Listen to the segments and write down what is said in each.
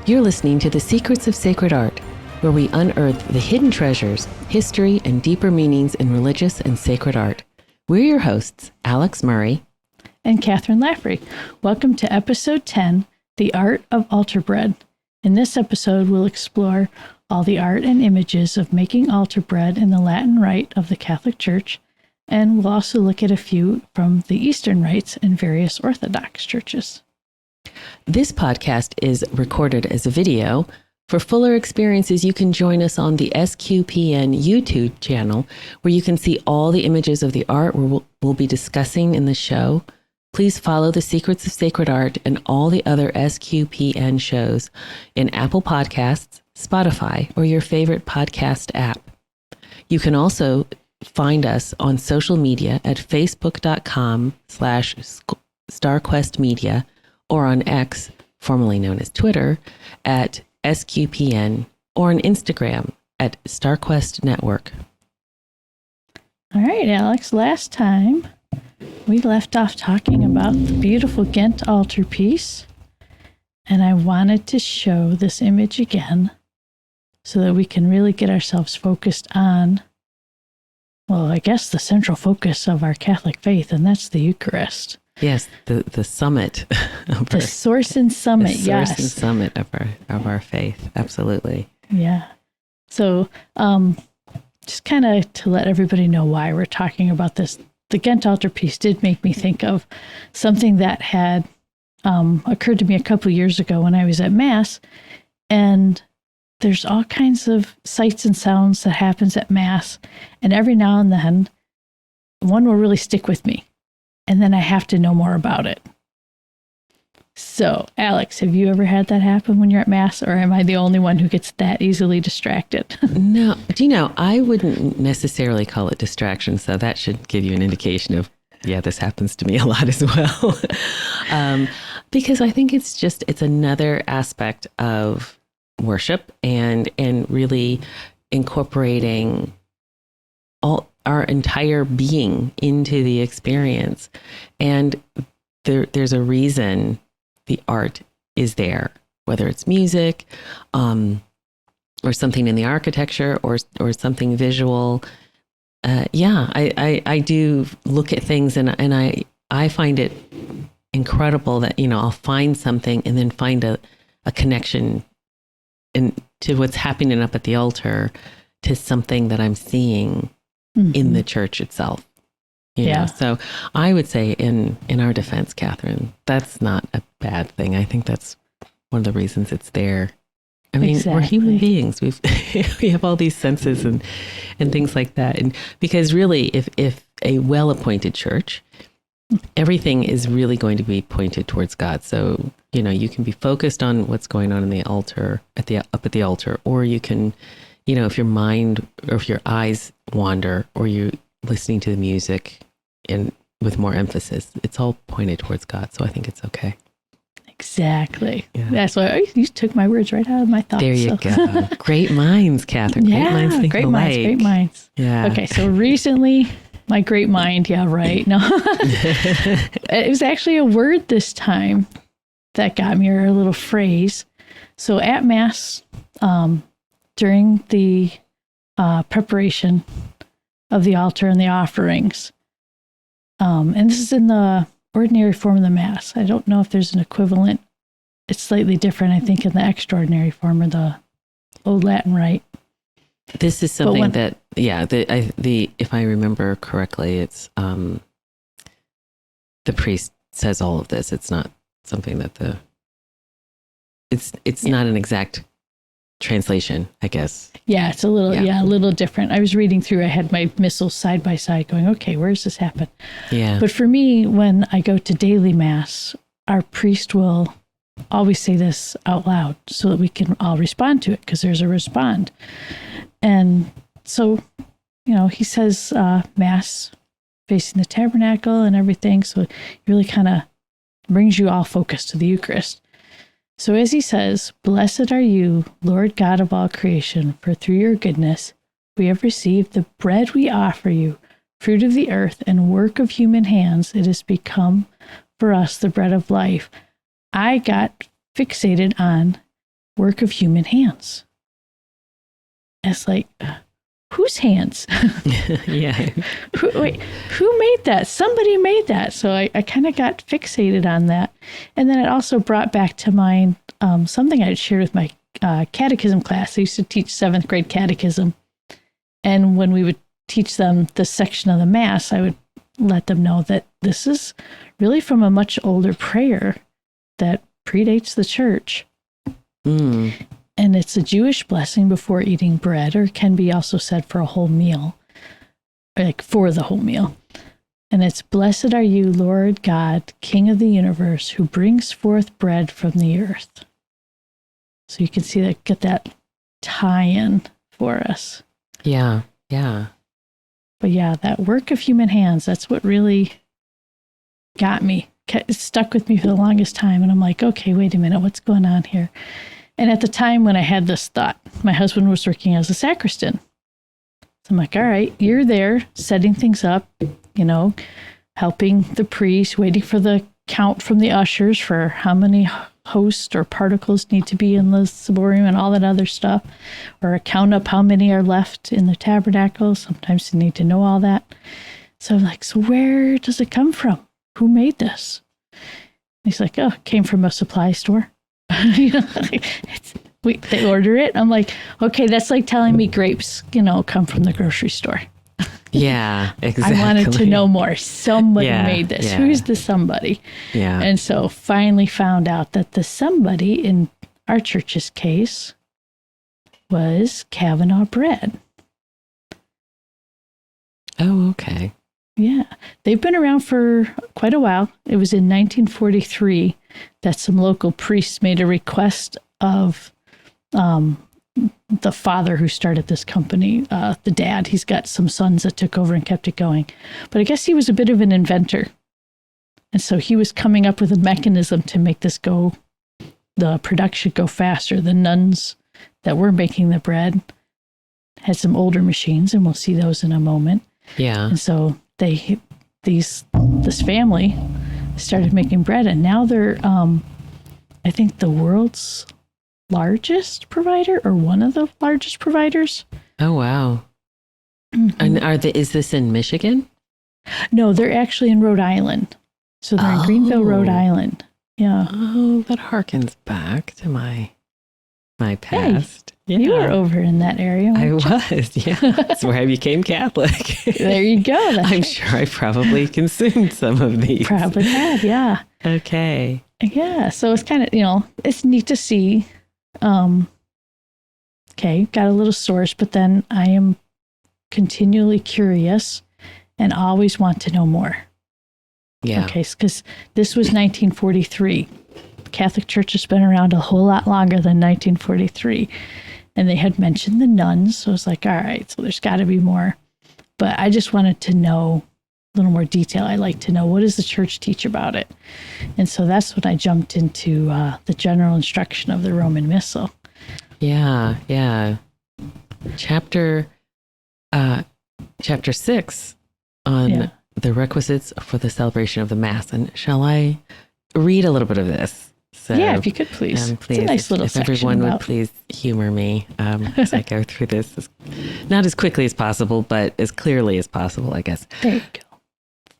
You're listening to The Secrets of Sacred Art, where we unearth the hidden treasures, history, and deeper meanings in religious and sacred art. We're your hosts, Alix Murray and Kathryn Laffrey. Welcome to episode 10, The Art of Altar Bread. In this episode, we'll explore all the art and images of making altar bread in the Latin Rite of the Catholic Church, and we'll also look at a few from the Eastern rites in various Orthodox churches. This podcast is recorded as a video. For fuller experiences, you can join us on the SQPN YouTube channel, where you can see all the images of the art we'll be discussing in the show. Please follow The Secrets of Sacred Art and all the other SQPN shows in Apple Podcasts, Spotify, or your favorite podcast app. You can also find us on social media at facebook.com/StarQuestMedia or on X, formerly known as Twitter, at SQPN, or on Instagram at StarQuest Network. All right, Alix, last time we left off talking about the beautiful Ghent altarpiece, and I wanted to show this image again so that we can really get ourselves focused on, well, I guess the central focus of our Catholic faith, and that's the Eucharist. Yes, the summit. The source and summit, yes. The source and summit of our faith, absolutely. Yeah. So just kind of to let everybody know why we're talking about this, the Ghent altarpiece did make me think of something that had occurred to me a couple years ago when I was at Mass. And there's all kinds of sights and sounds that happens at Mass. And every now and then, one will really stick with me. And then I have to know more about it. So, Alix, have you ever had that happen when you're at Mass, or am I the only one who gets that easily distracted? No, do you know, I wouldn't necessarily call it distraction, so that should give you an indication of, yeah, this happens to me a lot as well. Because I think it's another aspect of worship and really incorporating our entire being into the experience. And there's a reason the art is there, whether it's music, or something in the architecture, or something visual. I do look at things and I find it incredible that, I'll find something and then find a connection to what's happening up at the altar to something that I'm seeing in the church itself. You know? So I would say in our defense, Kathryn, that's not a bad thing. I think that's one of the reasons it's there. I mean, We're human beings. We have all these senses and things like that. And because really, if a well-appointed church, everything is really going to be pointed towards God. So, you can be focused on what's going on in the altar, up at the altar, or you can, if your mind or if your eyes wander, or you're listening to the music and with more emphasis, it's all pointed towards God. So I think it's okay. Exactly. Yeah. That's why you took my words right out of my thoughts. There you go. Great minds, Kathryn. Yeah, great minds think great alike. minds, great minds. Yeah. Okay, so recently, my great mind, yeah, right. No, it was actually a word this time that got me, or a little phrase. So at Mass, during the preparation of the altar and the offerings, and this is in the ordinary form of the Mass. I don't know if there's an equivalent. It's slightly different, I think, in the extraordinary form or the Old Latin Rite. This is something if I remember correctly, it's the priest says all of this. It's not something that it's not an exact translation, I guess. Yeah, it's a little different. I was reading through, I had my missals side by side going, okay, where does this happen? Yeah. But for me, when I go to daily Mass, our priest will always say this out loud so that we can all respond to it, because there's a respond. And so, he says Mass facing the tabernacle and everything. So it really kind of brings you all focused to the Eucharist. So as he says, "Blessed are you, Lord God of all creation, for through your goodness we have received the bread we offer you, fruit of the earth and work of human hands. It has become for us the bread of life." I got fixated on work of human hands. And it's like, whose hands? Yeah. Who made that? Somebody made that. So I kind of got fixated on that. And then it also brought back to mind something I had shared with my catechism class. I used to teach 7th grade catechism. And when we would teach them this section of the Mass, I would let them know that this is really from a much older prayer that predates the church. Mm. And it's a Jewish blessing before eating bread, or can be also said for a whole meal, like for the whole meal. And it's, "Blessed are you, Lord God, King of the universe, who brings forth bread from the earth." So you can see that, get that tie-in for us. Yeah. Yeah. But yeah, that work of human hands, that's what really got me. It stuck with me for the longest time. And I'm like, okay, wait a minute, what's going on here? And at the time when I had this thought, my husband was working as a sacristan. So I'm like, all right, you're there setting things up, helping the priest, waiting for the count from the ushers for how many hosts or particles need to be in the ciborium and all that other stuff, or count up how many are left in the tabernacle. Sometimes you need to know all that. So I'm like, so where does it come from? Who made this? And he's like, oh, it came from a supply store. They order it. I'm like, okay, that's like telling me grapes, come from the grocery store. Yeah, exactly. I wanted to know more. Somebody made this. Yeah. Who's the somebody? Yeah. And so finally found out that the somebody in our church's case was Kavanaugh bread. Oh, okay. Yeah. They've been around for quite a while. It was in 1943 that some local priests made a request of the father who started this company, the dad. He's got some sons that took over and kept it going. But I guess he was a bit of an inventor. And so he was coming up with a mechanism to make this the production go faster. The nuns that were making the bread had some older machines, and we'll see those in a moment. Yeah. And so this family started making bread, and now they're, I think, the world's largest provider, or one of the largest providers. Oh, wow. Mm-hmm. And is this in Michigan? No, they're actually in Rhode Island. So they're in Greenville, Rhode Island. Yeah. Oh, that harkens back to my past. Hey, you were over in that area. I was, yeah. That's where I became Catholic. There you go. I'm sure I probably consumed some of these. Probably have, yeah. Okay. Yeah, so it's kind of, it's neat to see. Okay, got a little source, but then I am continually curious and always want to know more. Yeah. Okay, because this was 1943. The Catholic Church has been around a whole lot longer than 1943. And they had mentioned the nuns. So I was like, all right, so there's got to be more. But I just wanted to know a little more detail. I like to know, what does the church teach about it? And so that's when I jumped into the general instruction of the Roman Missal. Yeah, yeah. Chapter 6 on the requisites for the celebration of the Mass. And shall I read a little bit of this? So, yeah, if you could, please. Please, it's a nice little if section. Everyone would please humor me as I go through this, not as quickly as possible, but as clearly as possible, I guess. There you go.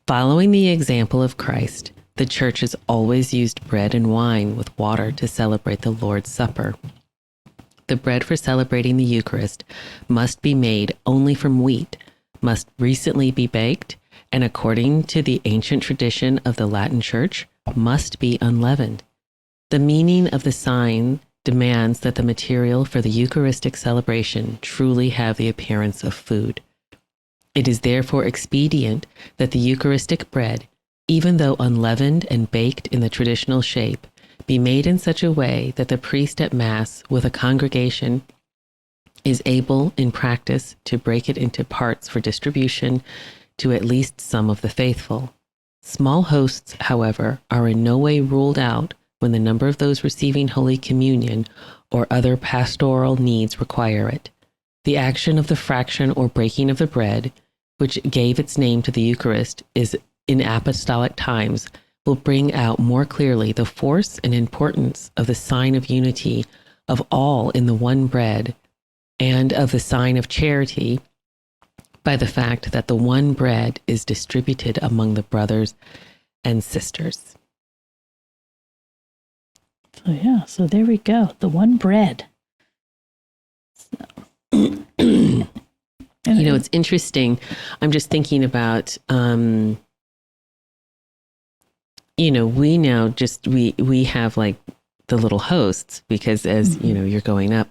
Following the example of Christ, the church has always used bread and wine with water to celebrate the Lord's Supper. The bread for celebrating the Eucharist must be made only from wheat, must recently be baked, and according to the ancient tradition of the Latin Church, must be unleavened. The meaning of the sign demands that the material for the Eucharistic celebration truly have the appearance of food. It is therefore expedient that the Eucharistic bread, even though unleavened and baked in the traditional shape, be made in such a way that the priest at Mass with a congregation is able in practice to break it into parts for distribution to at least some of the faithful. Small hosts, however, are in no way ruled out when the number of those receiving Holy Communion or other pastoral needs require it. The action of the fraction or breaking of the bread, which gave its name to the Eucharist, is in apostolic times, will bring out more clearly the force and importance of the sign of unity of all in the one bread, and of the sign of charity by the fact that the one bread is distributed among the brothers and sisters. So yeah, so there we go. The one bread. So. It's interesting. I'm just thinking about, we now just, we have like the little hosts because as, you're going up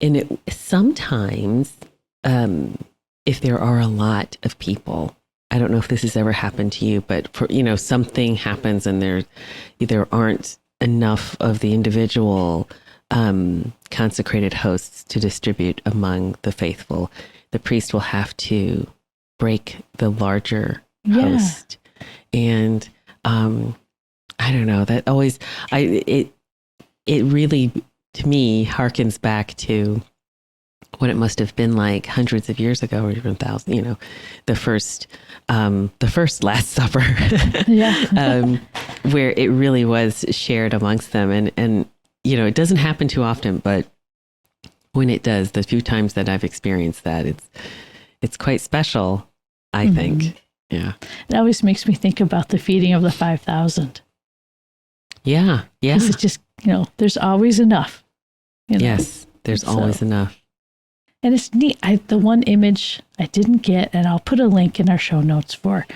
and sometimes, if there are a lot of people, I don't know if this has ever happened to you, but for, something happens and there aren't enough of the individual, consecrated hosts to distribute among the faithful. The priest will have to break the larger host. And I don't know, that always, it really, to me, harkens back to what it must have been like hundreds of years ago, or even thousands, the first Last Supper, where it really was shared amongst them. And it doesn't happen too often, but when it does, the few times that I've experienced that, it's quite special, I think. Yeah. It always makes me think about the feeding of the 5,000. Yeah. Yeah. Because it's just, there's always enough. Yes, there's always enough. And it's neat. The one image I didn't get, and I'll put a link in our show notes for,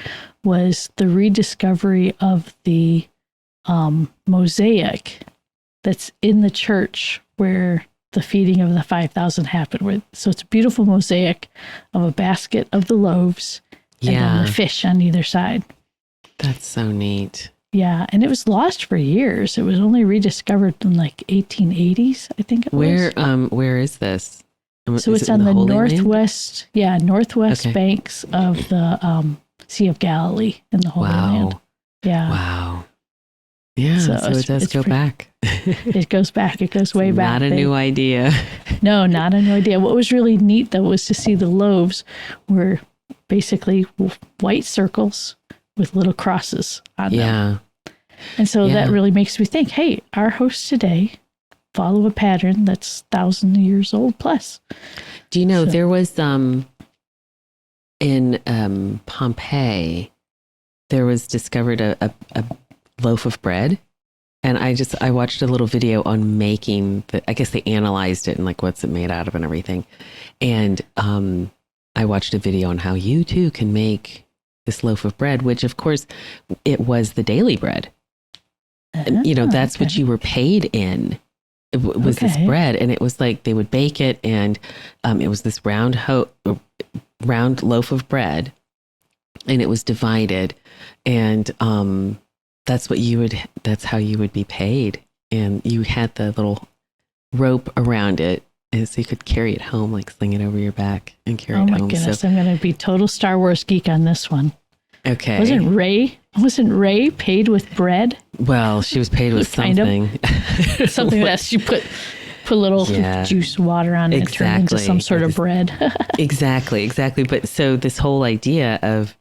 was the rediscovery of the mosaic that's in the church where the feeding of the 5,000 happened. So it's a beautiful mosaic of a basket of the loaves and then the fish on either side. That's so neat. Yeah, and it was lost for years. It was only rediscovered in like 1880s, I think it was. Where is this? So it's on the northwest, northwest banks of the Sea of Galilee in the Holy Land. Yeah. Wow. Yeah, so it does go back. It goes back. It goes way back. Not a new idea. No, not a new idea. What was really neat, though, was to see the loaves were basically white circles with little crosses on them. And so that really makes me think, hey, our hosts today follow a pattern that's 1,000 years old plus. Do you know, there was in Pompeii, there was discovered a loaf of bread. And I watched a little video on making I guess they analyzed it and like what's it made out of and everything. And I watched a video on how you too can make this loaf of bread, which of course it was the daily bread. And, that's what you were paid in. It was this bread, and it was like they would bake it, and it was this round loaf of bread, and it was divided, and that's how you would be paid, and you had the little rope around it, and so you could carry it home, like sling it over your back and carry it home. Oh my goodness, I'm going to be total Star Wars geek on this one. Okay. Wasn't Rey paid with bread? Well, she was paid with something. Something that she put a little juice water on it and turned into some sort of bread. Exactly. But so this whole idea of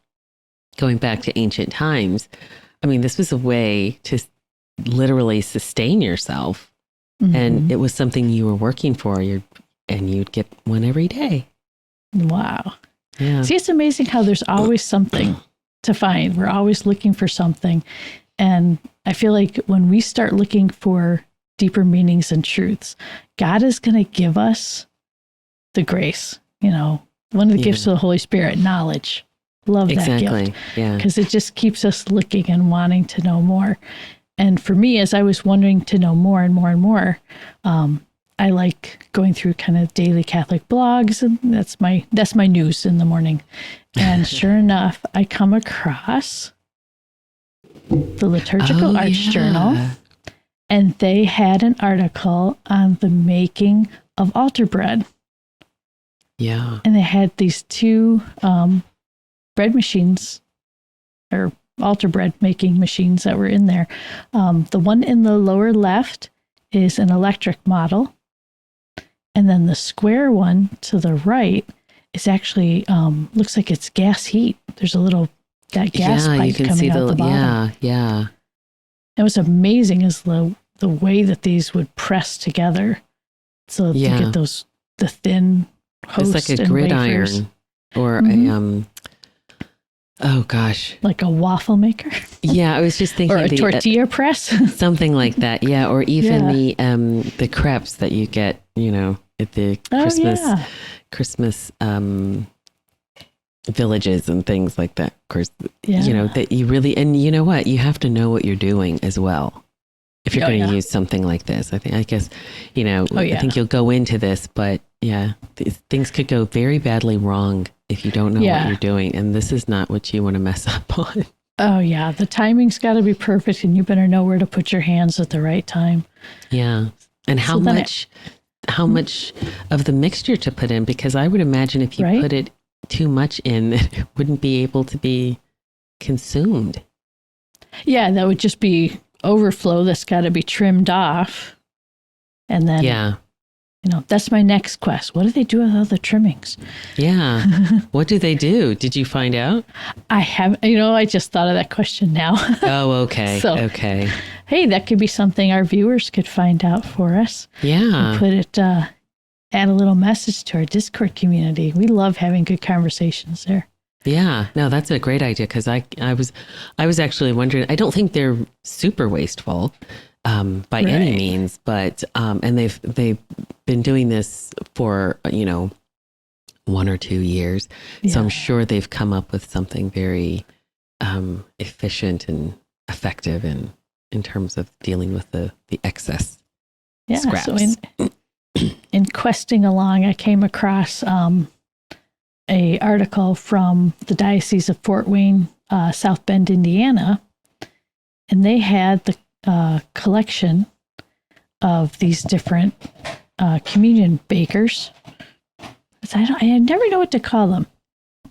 going back to ancient times, I mean, this was a way to literally sustain yourself. And it was something you were working for, and you'd get one every day. Wow. Yeah. See, it's amazing how there's always something to find. We're always looking for something. And I feel like when we start looking for deeper meanings and truths, God is going to give us the grace. One of the gifts of the Holy Spirit, knowledge. Love that gift. Because it just keeps us looking and wanting to know more. And for me, as I was wanting to know more and more and more, I like going through kind of daily Catholic blogs, and that's my news in the morning. And sure enough, I come across the Liturgical Arts Journal, and they had an article on the making of altar bread. Yeah. And they had these two bread machines, or altar bread making machines that were in there. The one in the lower left is an electric model. And then the square one to the right is actually, looks like it's gas heat. There's that gas pipe coming out the bottom. Yeah. It was amazing as the the way that these would press together. So you get the thin host it's like a and gridiron wafers. or oh gosh. Like a waffle maker. Yeah, I was just thinking or a tortilla press. something like that. Yeah, or even the crepes that you get, at the Christmas villages and things like that. Of course, that you really, and you know what, you have to know what you're doing as well. If you're going to use something like this, I guess, I think you'll go into this, but things could go very badly wrong if you don't know what you're doing. And this is not what you want to mess up on. Oh yeah. The timing's got to be perfect, and you better know where to put your hands at the right time. Yeah. And how much of the mixture to put in? Because I would imagine if you put it too much in, it wouldn't be able to be consumed. Yeah. That would just be overflow that's got to be trimmed off. And then, that's my next quest. What do they do with all the trimmings? Yeah. What do they do? Did you find out? I haven't, I just thought of that question now. Oh, okay. Okay. Hey, that could be something our viewers could find out for us. Yeah. And put it, add a little message to our Discord community. We love having good conversations there. Yeah, no, that's a great idea, because I was actually wondering. I don't think they're super wasteful by any means, but and they've been doing this for 1 or 2 years, so I'm sure they've come up with something very efficient and effective in terms of dealing with the excess scraps. So in questing along, I came across a article from the Diocese of Fort Wayne, South Bend, Indiana, and they had the collection of these different communion bakers. I never know what to call them.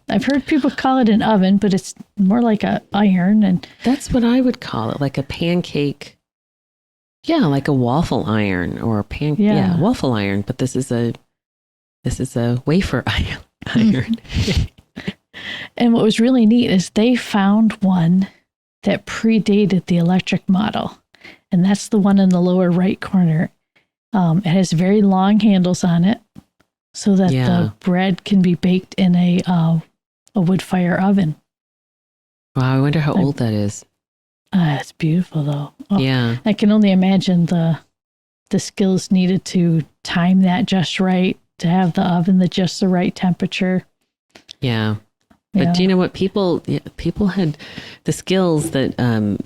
I've heard people call it an oven, but it's more like a iron, and that's what I would call it, like a pancake. Yeah, like a waffle iron or a waffle iron. But this is a wafer iron. And what was really neat is they found one that predated the electric model, and that's the one in the lower right corner. It has very long handles on it, so that the bread can be baked in a wood fire oven. Wow, I wonder how old that is. It's beautiful, though. Oh, yeah, I can only imagine the skills needed to time that just right, to have the oven at just the right temperature. Yeah. But do you know what, people had the skills that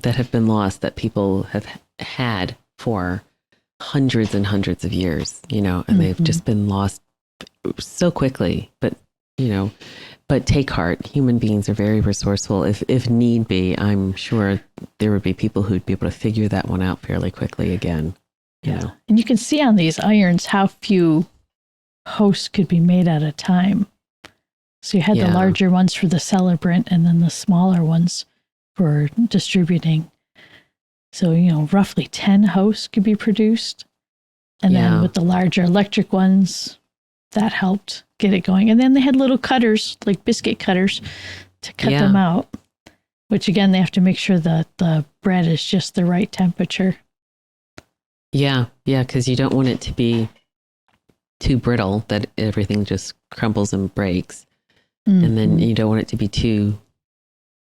have been lost, that people have had for hundreds and hundreds of years, and they've just been lost so quickly. But take heart. Human beings are very resourceful. If need be, I'm sure there would be people who'd be able to figure that one out fairly quickly again. And you can see on these irons how few hosts could be made at a time. So you had the larger ones for the celebrant, and then the smaller ones for distributing. So, roughly 10 hosts could be produced. And then with the larger electric ones, that helped get it going. And then they had little cutters, like biscuit cutters, to cut them out, which again, they have to make sure that the bread is just the right temperature. Yeah, because you don't want it to be too brittle that everything just crumbles and breaks. And then you don't want it to be too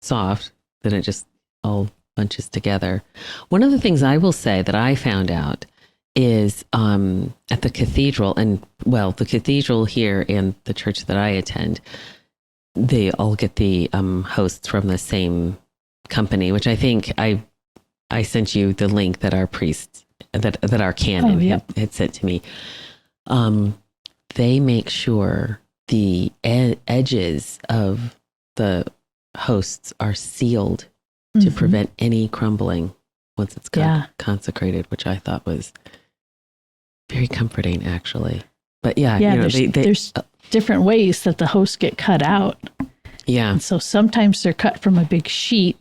soft that it just all bunches together. One of the things I will say that I found out is at the cathedral, and the cathedral here and the church that I attend, they all get the hosts from the same company, which I think I sent you the link that our priests, that our canon had sent to me. They make sure the edges of the hosts are sealed to prevent any crumbling once it's consecrated, which I thought was very comforting, actually. But there's different ways that the hosts get cut out. Yeah. And so sometimes they're cut from a big sheet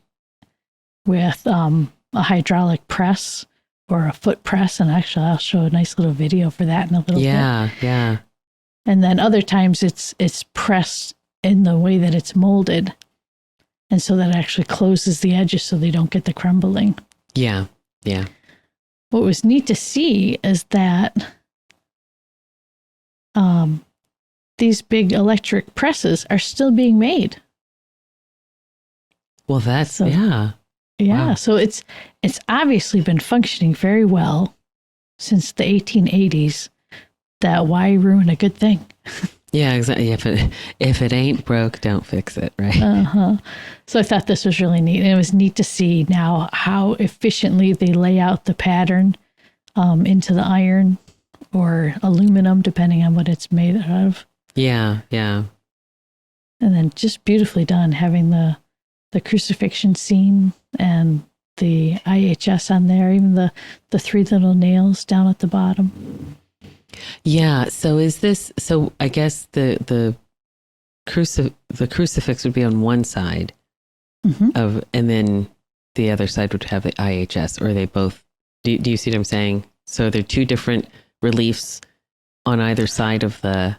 with a hydraulic press or a foot press. And actually, I'll show a nice little video for that in a little bit. Yeah. And then other times it's pressed in the way that it's molded. And so that actually closes the edges so they don't get the crumbling. Yeah. what was neat to see is that these big electric presses are still being made. Well, that's, So- yeah. Yeah, Wow. so it's obviously been functioning very well since the 1880s. That why ruin a good thing? Yeah, exactly. If it ain't broke, don't fix it, right? Uh-huh. So I thought this was really neat. And it was neat to see now how efficiently they lay out the pattern into the iron or aluminum, depending on what it's made out of. Yeah, yeah. And then just beautifully done, having the crucifixion scene and the IHS on there, even the three little nails down at the bottom. Yeah. So I guess the crucifix would be on one side Mhm. and then the other side would have the IHS, or are they both, do you see what I'm saying? So they're two different reliefs on either side of the,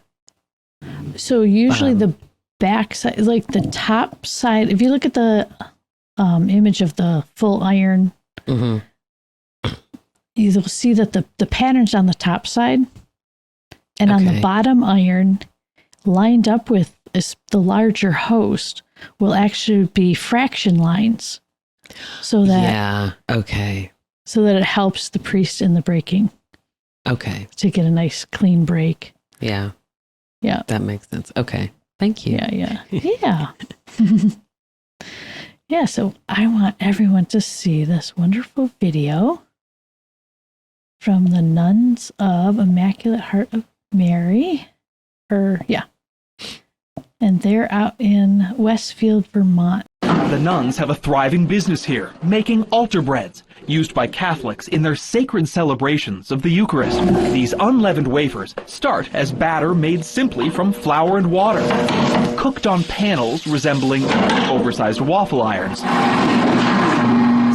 So usually the back side, like the top side, if you look at the image of the full iron, Mhm. you'll see that the pattern's on the top side, and on the Okay. bottom iron, lined up with the larger host, will actually be fraction lines, so that Yeah. Okay. it helps the priest in the breaking Okay. to get a nice clean break. Yeah. Yeah. That makes sense. Okay. Thank you. Yeah. Yeah, so I want everyone to see this wonderful video from the Nuns of Immaculate Heart of Mary. And they're out in Westfield, Vermont. The nuns have a thriving business here, making altar breads, used by Catholics in their sacred celebrations of the Eucharist. These unleavened wafers start as batter made simply from flour and water, cooked on panels resembling oversized waffle irons.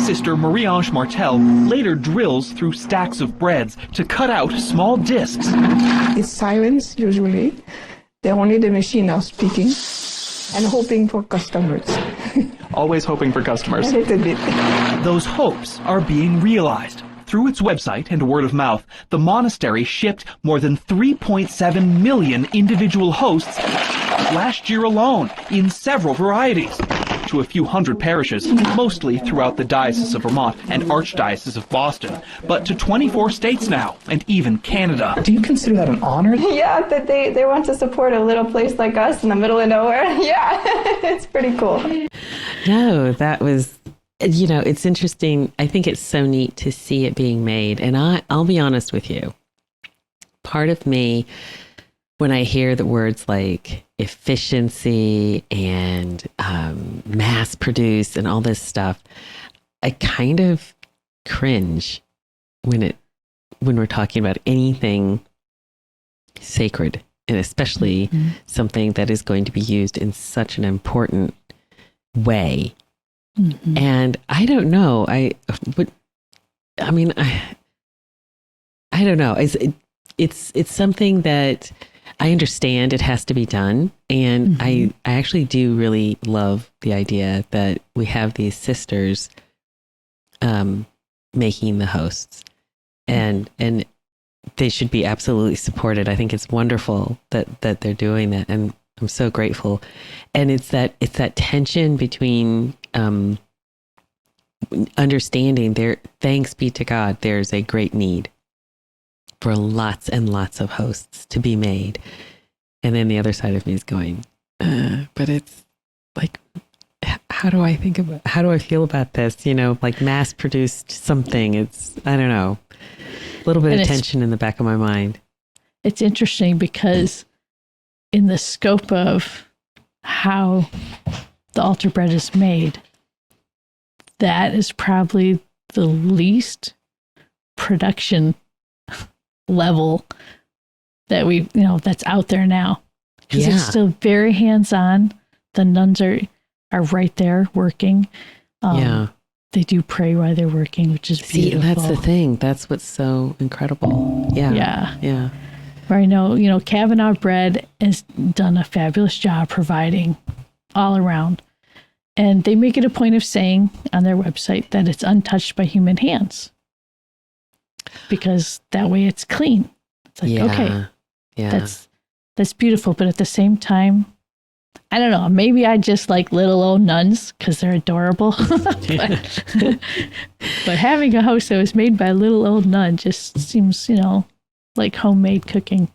Sister Marie-Ange Martel later drills through stacks of breads to cut out small discs. It's silence usually. They're only the machine are speaking and hoping for customers. Always hoping for customers. A little bit. Those hopes are being realized. Through its website and word of mouth, the monastery shipped more than 3.7 million individual hosts last year alone in several varieties to a few hundred parishes, mostly throughout the Diocese of Vermont and Archdiocese of Boston, but to 24 states now, and even Canada. Do you consider that an honor? Yeah, that they want to support a little place like us in the middle of nowhere. Yeah, it's pretty cool. No, that was, it's interesting. I think it's so neat to see it being made. And I'll be honest with you. Part of me, when I hear the words like efficiency and mass produced and all this stuff, I kind of cringe when we're talking about anything sacred, and especially something that is going to be used in such an important way. Mm-hmm. And I don't know. I don't know. It's something that I understand it has to be done. And I actually do really love the idea that we have these sisters making the hosts, and they should be absolutely supported. I think it's wonderful that they're doing that, and I'm so grateful. And it's that tension between understanding there, thanks be to God, there's a great need for lots and lots of hosts to be made. And then the other side of me is going, but it's like, how do I feel about this? Like mass produced something. It's, I don't know, a little bit of tension in the back of my mind. It's interesting because in the scope of how the altar bread is made, that is probably the least production level that that's out there now, because it's still very hands-on. The nuns are right there working. They do pray while they're working, which is beautiful. See, that's the thing. That's what's so incredible. Yeah. Where I know, Kavanaugh Bread has done a fabulous job providing all around. And they make it a point of saying on their website that it's untouched by human hands. because that way it's clean. It's like, okay, that's beautiful. But at the same time, I don't know, maybe I just like little old nuns because they're adorable. but having a house that was made by a little old nun just seems, like homemade cooking.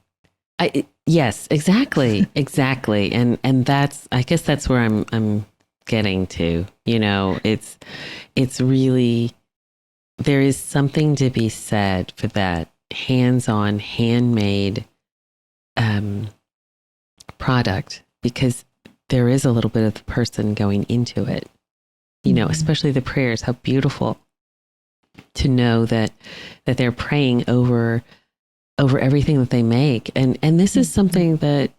Yes, exactly. Exactly. And that's, I guess that's where I'm getting to, it's really, there is something to be said for that hands-on, handmade product, because there is a little bit of the person going into it, especially the prayers, how beautiful to know that they're praying over everything that they make. And this is something that,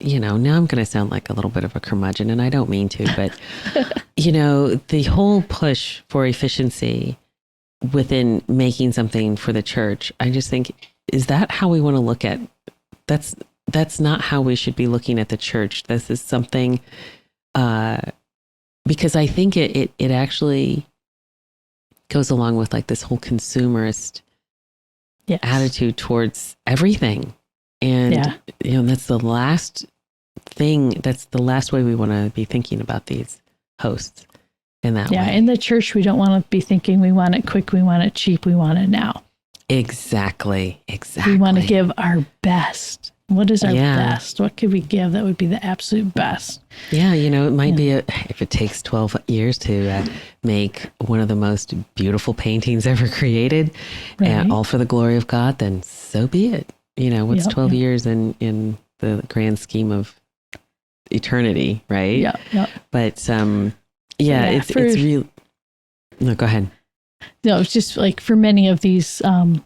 now I'm going to sound like a little bit of a curmudgeon, and I don't mean to, but, the whole push for efficiency within making something for the church, I just think, is that how we want to look at, that's not how we should be looking at the church. This is something, because I think it actually goes along with like this whole consumerist attitude towards everything. And, that's the last thing, that's the last way we want to be thinking about these hosts in that way. Yeah, in the church, we don't want to be thinking we want it quick, we want it cheap, we want it now. Exactly. We want to give our best. What is our best? What could we give that would be the absolute best? Yeah, it might be, if it takes 12 years to make one of the most beautiful paintings ever created, and all for the glory of God, then so be it. What's 12 years in the grand scheme of eternity, right? Yeah. But it's real. No, go ahead. No, it's just like for many of these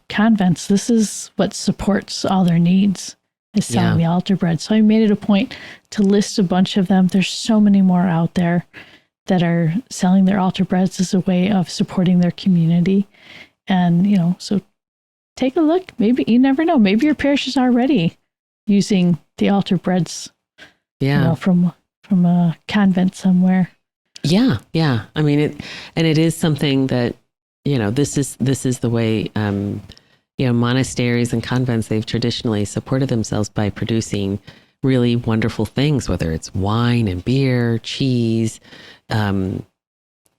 convents, this is what supports all their needs, is selling the altar bread. So I made it a point to list a bunch of them. There's so many more out there that are selling their altar breads as a way of supporting their community. And, so take a look. Maybe, you never know, maybe your parish is already using the altar breads from a convent somewhere. Yeah. I mean, it is something that, this is the way, monasteries and convents, they've traditionally supported themselves by producing really wonderful things, whether it's wine and beer, cheese,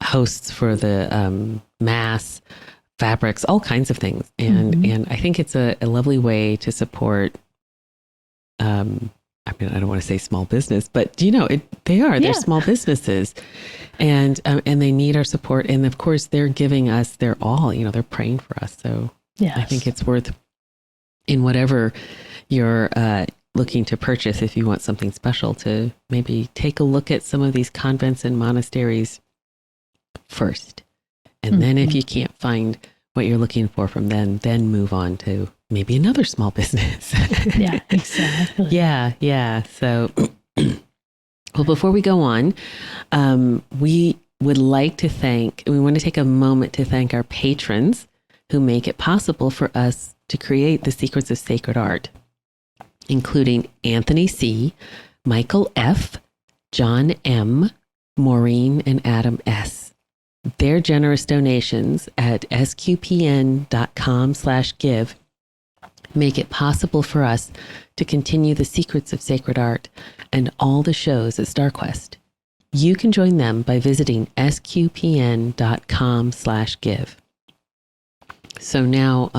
hosts for the mass, fabrics, all kinds of things. And I think it's a lovely way to support, I don't want to say small business, but they're small businesses, and they need our support. And of course they're giving us their all, they're praying for us. So I think it's worth, in whatever you're looking to purchase, if you want something special, to maybe take a look at some of these convents and monasteries first. And then if you can't find what you're looking for from them, then move on to maybe another small business. Yeah, exactly. Yeah. So, well, before we go on, we would like to we want to take a moment to thank our patrons who make it possible for us to create the Secrets of Sacred Art, including Anthony C., Michael F., John M., Maureen, and Adam S. Their generous donations at sqpn.com/give make it possible for us to continue the Secrets of Sacred Art and all the shows at StarQuest. You can join them by visiting sqpn.com/give. So now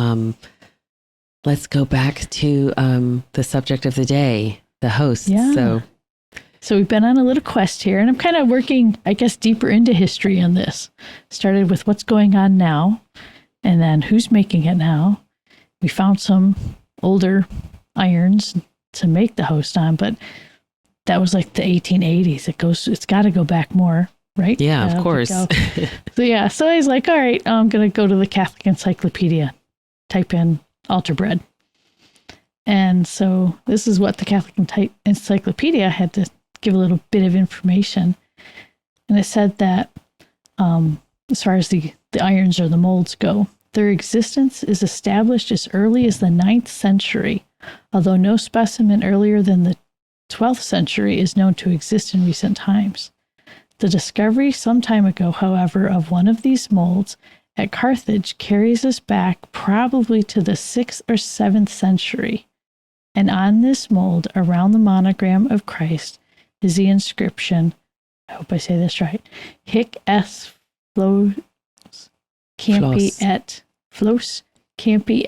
let's go back to the subject of the day, the hosts. Yeah. So we've been on a little quest here, and I'm kind of working, I guess, deeper into history on this. Started with what's going on now, and then who's making it now. We found some older irons to make the host on, but that was like the 1880s. It's got to go back more, right? Yeah, of course. So I was like, all right, I'm going to go to the Catholic Encyclopedia, type in altar bread. And so this is what the Catholic Encyclopedia had to give a little bit of information. And it said that as far as the irons or the molds go, their existence is established as early as the 9th century, although no specimen earlier than the 12th century is known to exist in recent times. The discovery some time ago, however, of one of these molds at Carthage carries us back probably to the 6th or 7th century. And on this mold, around the monogram of Christ, is the inscription, I hope I say this right, Hic es flos campi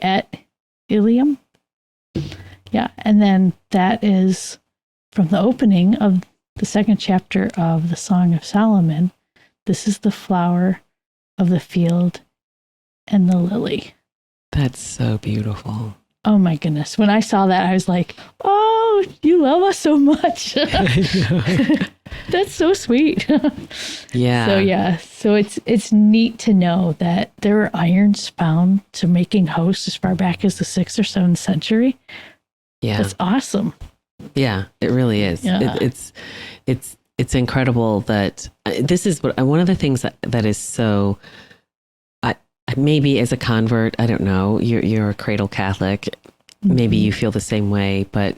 et ilium. Yeah, and then that is from the opening of the 2nd chapter of the Song of Solomon. This is the flower of the field and the lily. That's so beautiful. Oh my goodness. When I saw that, I was like, oh, you love us so much. That's so sweet. Yeah. So it's neat to know that there were irons found to making hosts as far back as the 6th or 7th century. Yeah. That's awesome. Yeah, it really is. Yeah. It's incredible that this is one of the things that is so, maybe as a convert, I don't know, you're a cradle Catholic, maybe you feel the same way, but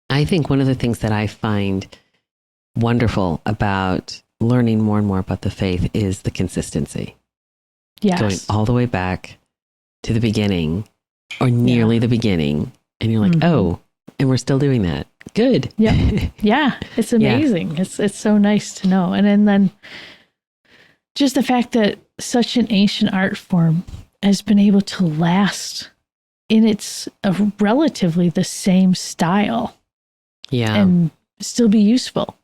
I think one of the things that I find wonderful about learning more and more about the faith is the consistency. Yes. Going all the way back to the beginning or nearly the beginning. And you're like, oh, and we're still doing that. Good. Yeah. Yeah. It's amazing. Yeah. It's so nice to know. And then just the fact that such an ancient art form has been able to last in its relatively the same style. Yeah. And still be useful.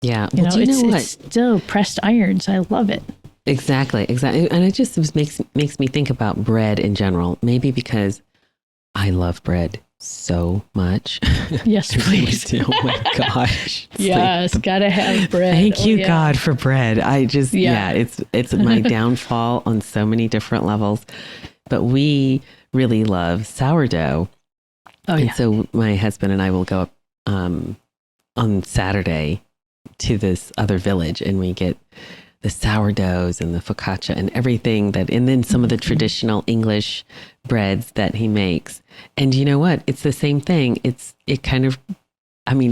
Yeah. You know, it's still pressed irons. I love it. Exactly. And it just makes me think about bread in general. Maybe because I love bread so much. Yes, please. Oh my gosh. Yes, gotta have bread. Thank you, God, for bread. I just, it's my downfall on so many different levels. But we really love sourdough. Oh, and so my husband and I will go up on Saturday to this other village, and we get the sourdoughs and the focaccia and everything and then some of the traditional English breads that he makes. And you know what? It's the same thing.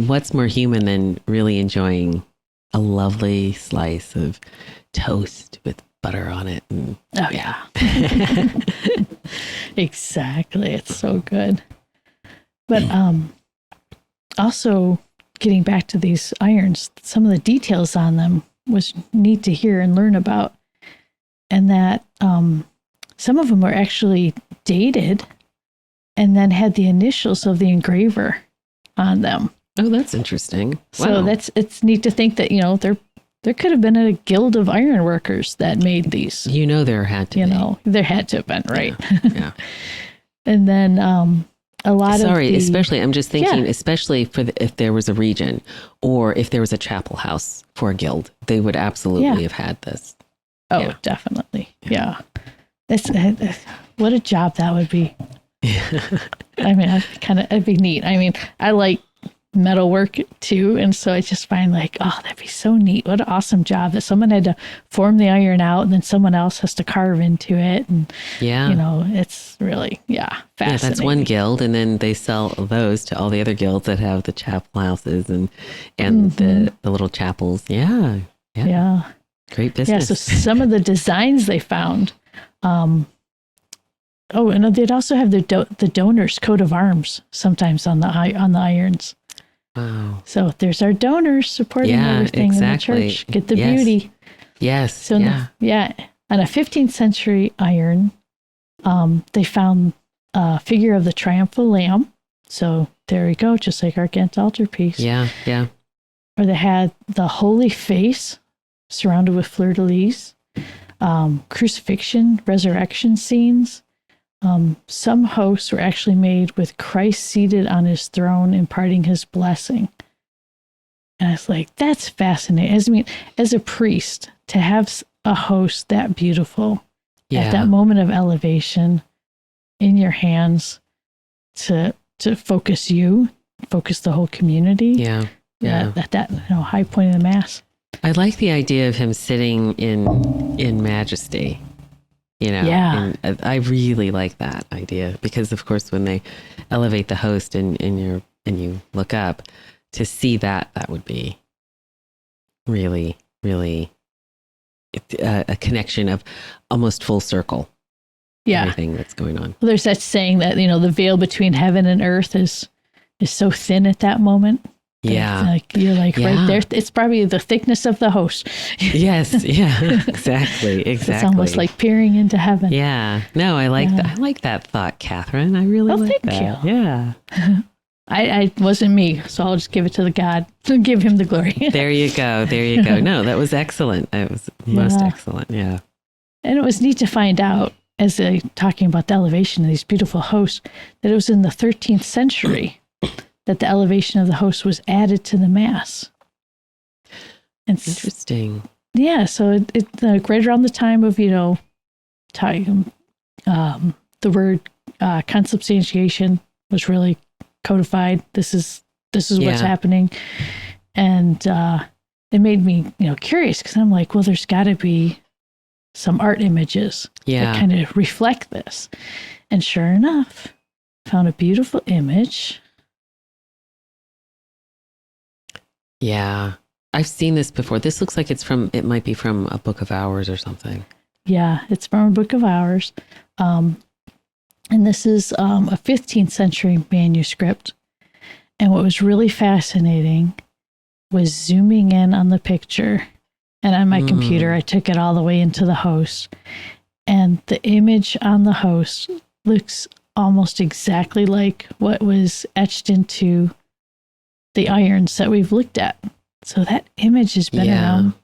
What's more human than really enjoying a lovely slice of toast with butter on it? And, Exactly. It's so good. But also getting back to these irons, some of the details on them was neat to hear and learn about. And that some of them were actually dated and then had the initials of the engraver on them. Oh, that's interesting. So it's neat to think that, there could have been a guild of iron workers that made these. There had to be. There had to have been, right? Yeah. And then a lot especially, I'm just thinking, especially if there was a region or if there was a chapel house for a guild, they would absolutely have had this. Oh, definitely. Yeah. What a job that would be. It'd be neat. I like metal work too. And so I just find that'd be so neat. What an awesome job that someone had to form the iron out and then someone else has to carve into it. And, it's really, fascinating. Yeah, that's one guild. And then they sell those to all the other guilds that have the chapel houses and the little chapels. Yeah. Great business. Yeah. So some of the designs they found, and they'd also have the donor's coat of arms sometimes on the irons. Wow. So there's our donors supporting everything in the church. Get the beauty. Yes. So on a 15th century iron, they found a figure of the triumphal lamb. So there you go, just like our Ghent altarpiece. Yeah. Or they had the holy face surrounded with fleur-de-lis, crucifixion, resurrection scenes. Some hosts were actually made with Christ seated on his throne imparting his blessing. And I was like, that's fascinating. As a priest, to have a host that beautiful at that moment of elevation in your hands to focus the whole community. Yeah. At that high point of the Mass. I like the idea of him sitting in majesty. And I really like that idea because, of course, when they elevate the host and you look up to see that would be really, really a connection of almost full circle. Yeah. Everything that's going on. Well, there's that saying that, the veil between heaven and earth is so thin at that moment. Yeah. Like you're like Yeah. right there. It's probably the thickness of the host. Yes. Yeah. Exactly. Exactly. It's almost like peering into heaven. Yeah. No, I like that. I like that thought, Kathryn. I really like thank that. you. Yeah. I wasn't me, so I'll just give it to the God and give him the glory. There you go. There you go. No, that was excellent. It was most excellent. Yeah. And it was neat to find out, as they talking about the elevation of these beautiful hosts, that it was in the 13th century that the elevation of the host was added to the Mass. And Interesting. yeah, so it like right around the time of, talking, the word consubstantiation was really codified. This is what's happening. And it made me, curious, because I'm like, well, there's got to be some art images that kind of reflect this. And sure enough, found a beautiful image. Yeah. I've seen this before. This looks like it might be from a Book of Hours or something. Yeah, it's from a Book of Hours. And this is a 15th century manuscript. And what was really fascinating was zooming in on the picture. And on my computer, I took it all the way into the host. And the image on the host looks almost exactly like what was etched into the irons that we've looked at. So that image has been around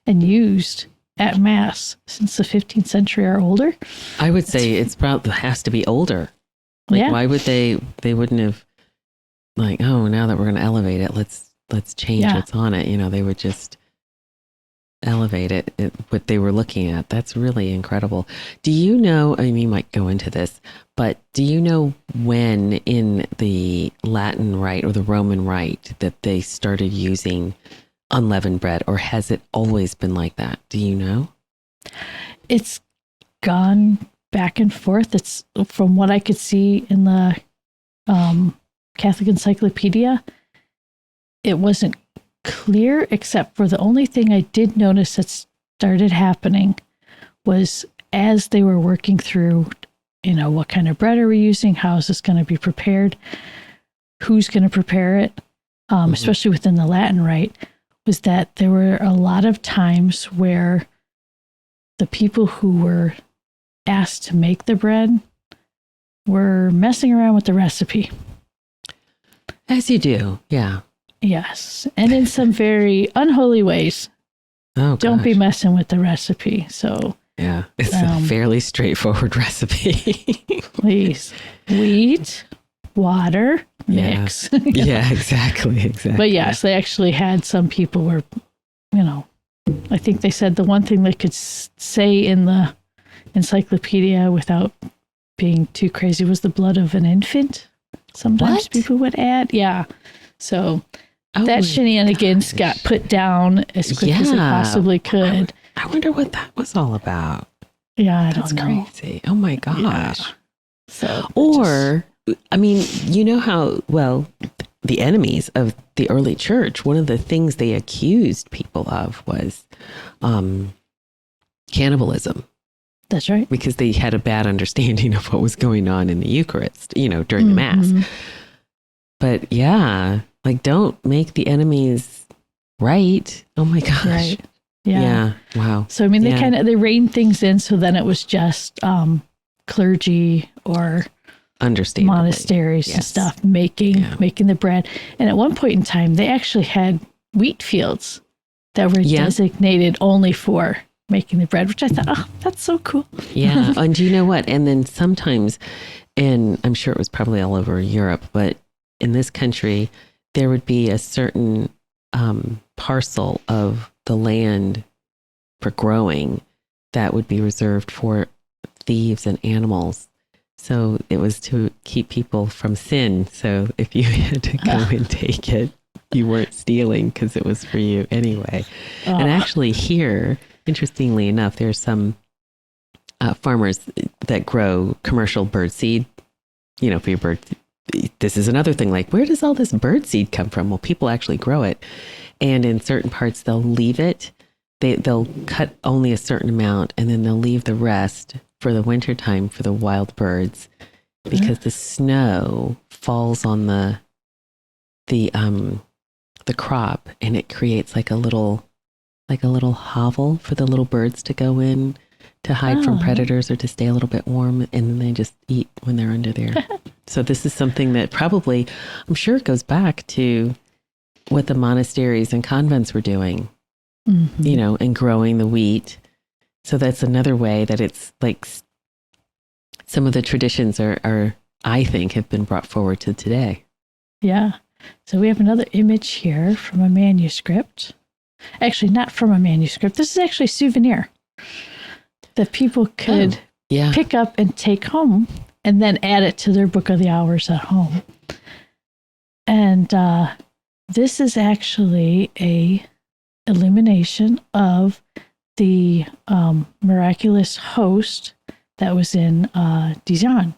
and used at Mass since the 15th century or older. I would say it's probably has to be older. Like, why would they wouldn't have like, oh, now that we're going to elevate it, let's change what's on it. They would just elevate it, what they were looking at. That's really incredible. Do you know, I mean, you might go into this, but do you know when in the Latin Rite or the Roman Rite that they started using unleavened bread, or has it always been like that? Do you know? It's gone back and forth. It's from what I could see in the Catholic Encyclopedia. It wasn't clear, except for the only thing I did notice that started happening was as they were working through, what kind of bread are we using? How is this going to be prepared? Who's going to prepare it? Especially within the Latin Rite, was that there were a lot of times where the people who were asked to make the bread were messing around with the recipe. As you do, yeah. Yes, and in some very unholy ways. Oh, don't be messing with the recipe. So yeah, it's a fairly straightforward recipe. Please, wheat, water, mix. Yeah, exactly. But yes, they actually had some people were, I think they said the one thing they could say in the encyclopedia without being too crazy was the blood of an infant. Sometimes people would add, So that shenanigans got put down as quick as it possibly could. I wonder what that was all about. Yeah, I That's don't know. Crazy. Oh my gosh. Yeah. So, I mean, you know how, the enemies of the early church, one of the things they accused people of was cannibalism. That's right. Because they had a bad understanding of what was going on in the Eucharist, during the Mass. But don't make the enemies right. Oh my gosh. Right. Yeah. Wow. So, I mean, they reined things in. So then it was just clergy or monasteries and stuff making the bread. And at one point in time, they actually had wheat fields that were designated only for making the bread, which I thought, oh, that's so cool. Yeah. And do you know what? And then sometimes, and I'm sure it was probably all over Europe, but in this country, there would be a certain parcel of the land for growing that would be reserved for thieves and animals. So it was to keep people from sin. So if you had to go and take it, you weren't stealing because it was for you anyway. And actually here, interestingly enough, there's some farmers that grow commercial bird seed, for your bird. This is another thing, like, where does all this bird seed come from? Well, people actually grow it. And in certain parts, they'll leave it they'll cut only a certain amount, and then they'll leave the rest for the wintertime for the wild birds, because the snow falls on the crop, and it creates like a little hovel for the little birds to go in to hide from predators or to stay a little bit warm, and then they just eat when they're under there. So this is something that probably, I'm sure it goes back to what the monasteries and convents were doing, you know, and growing the wheat. So that's another way that it's like some of the traditions are, I think, have been brought forward to today. Yeah. So we have another image here from a manuscript. Actually, not from a manuscript. This is actually a souvenir that people could pick up and take home and then add it to their Book of the Hours at home. And this is actually a illumination of the miraculous host that was in Dijon.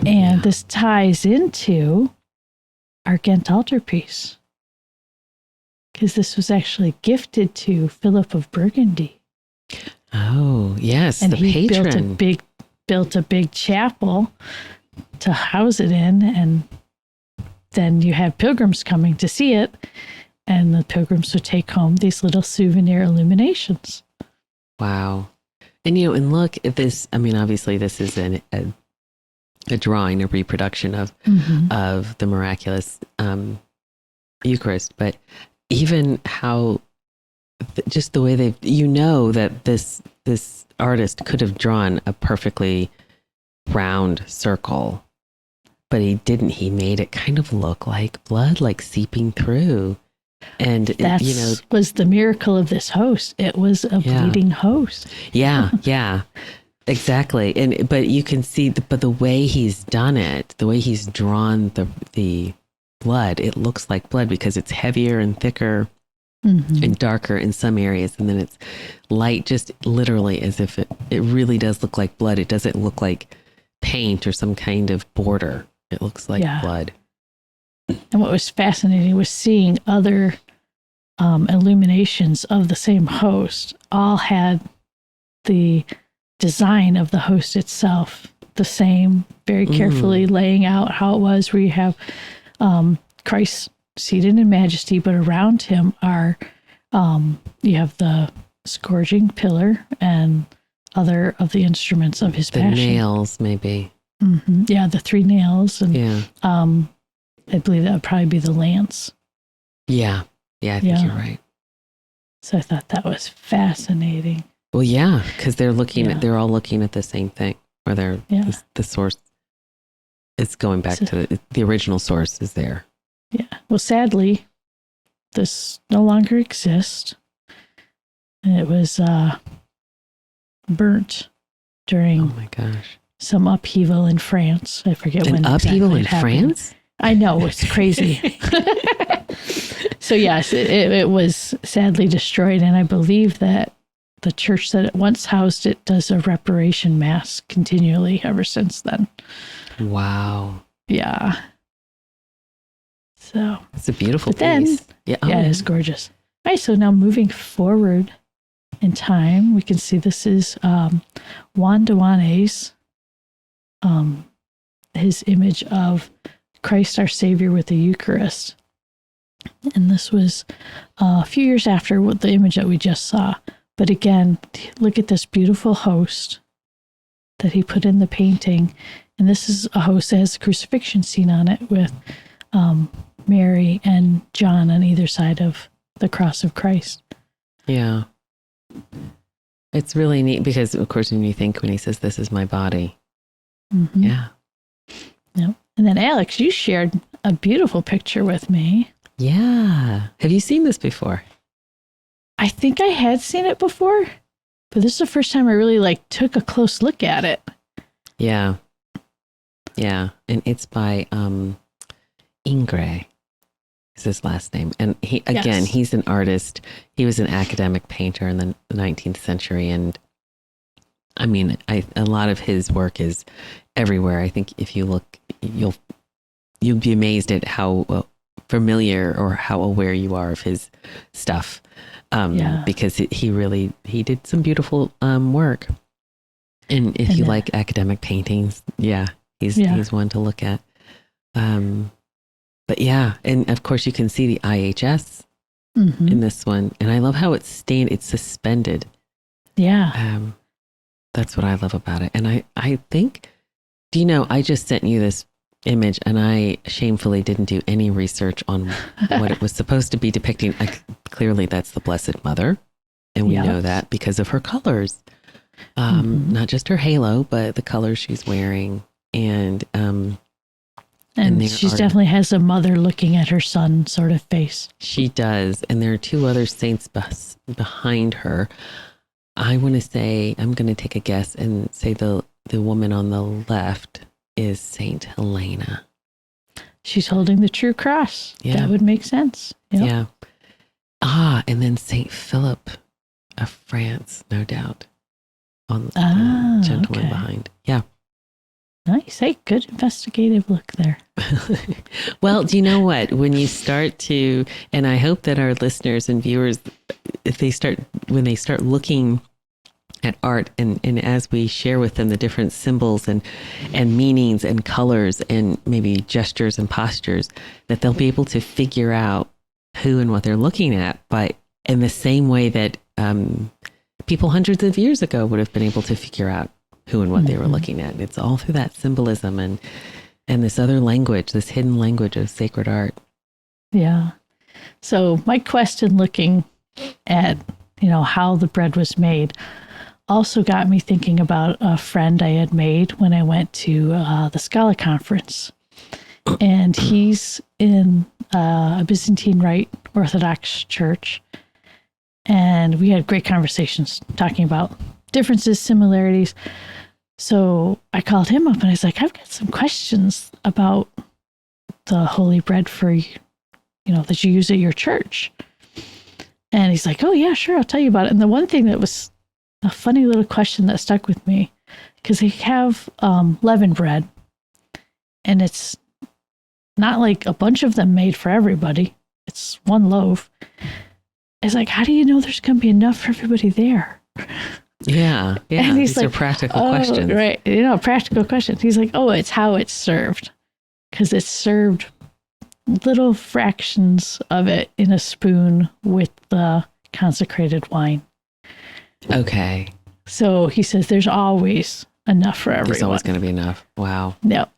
And this ties into our Ghent altarpiece, because this was actually gifted to Philip of Burgundy. Oh, yes, and the he patron. built a big chapel to house it in, and then you have pilgrims coming to see it, and the pilgrims would take home these little souvenir illuminations. Wow. And, you know, and look at this. I mean, obviously this is a drawing, a reproduction of the miraculous Eucharist, but even how just the way that this artist could have drawn a perfectly round circle, but he didn't. He made it kind of look like blood, like seeping through. And that was the miracle of this host. It was a bleeding host. Yeah, exactly. But you can see, but the way he's done it, the way he's drawn the blood, it looks like blood because it's heavier and thicker and darker in some areas, and then it's light, just literally as if it really does look like blood. It doesn't look like paint or some kind of border. It looks like blood. And what was fascinating was seeing other illuminations of the same host all had the design of the host itself the same, very carefully laying out how it was, where you have Christ seated in majesty, but around him are you have the scourging pillar and other of the instruments of his passion. The nails, maybe. Yeah, the 3 nails, and I believe that would probably be the lance. Yeah, I think you're right. So I thought that was fascinating. Well, yeah, because they're all looking at the same thing, or the source is going back to the original source is there. Yeah. Well, sadly, this no longer exists, and it was burnt during. Oh my gosh! Some upheaval in France. I forget when. Upheaval exactly in France? I know, it's crazy. So yes, it was sadly destroyed, and I believe that the church that it once housed it does a reparation mass continually ever since then. Wow. Yeah. So it's a beautiful piece. Yeah, it's gorgeous. All right, so now moving forward in time, we can see this is Juan de Juanes, his image of Christ our Savior with the Eucharist. And this was a few years after the image that we just saw. But again, look at this beautiful host that he put in the painting. And this is a host that has a crucifixion scene on it with Mary and John on either side of the cross of Christ. Yeah. It's really neat because, of course, when he says, "This is my body." Yeah. Yep. And then Alix, you shared a beautiful picture with me. Yeah. Have you seen this before? I think I had seen it before, but this is the first time I really took a close look at it. Yeah. Yeah. And it's by Ingres is his last name. And he's an artist. He was an academic painter in the 19th century. And I mean, a lot of his work is everywhere. I think if you look, you'll be amazed at how familiar or how aware you are of his stuff. Because he did some beautiful work. And if you like academic paintings, he's one to look at. But yeah, and of course you can see the IHS in this one. And I love how it's suspended. Yeah. That's what I love about it. And I think, I just sent you this image and I shamefully didn't do any research on what it was supposed to be depicting. Clearly that's the Blessed Mother. And we know that because of her colors. Not just her halo, but the colors she's wearing. And she definitely has a mother looking at her son sort of face. She does. And there are two other saints behind her. I'm going to take a guess and say the woman on the left is Saint Helena. She's holding the true cross. Yeah. That would make sense. Yep. Yeah. And then Saint Philip of France, no doubt, on the gentleman behind. Yeah. Nice. Hey, good investigative look there. Well, do you know what? When you start to, and I hope that our listeners and viewers, when they start looking at art and as we share with them the different symbols and meanings and colors and maybe gestures and postures, that they'll be able to figure out who and what they're looking at, but in the same way that people hundreds of years ago would have been able to figure out who and what they were looking at. It's all through that symbolism and this other language, this hidden language of sacred art. Yeah. So my quest in looking at, how the bread was made also got me thinking about a friend I had made when I went to the Scala conference. And he's in a Byzantine Rite Orthodox church. And we had great conversations talking about differences, similarities. So I called him up and I was like, I've got some questions about the holy bread for, that you use at your church. And he's like, oh yeah, sure. I'll tell you about it. And the one thing that was a funny little question that stuck with me, because they have leavened bread and it's not like a bunch of them made for everybody. It's one loaf. It's like, how do you know there's going to be enough for everybody there? Yeah. And he's these are practical questions. Right. Practical questions. He's like, it's how it's served. Because it's served little fractions of it in a spoon with the consecrated wine. Okay. So he says there's always enough for everyone. There's always going to be enough. Wow. Yep.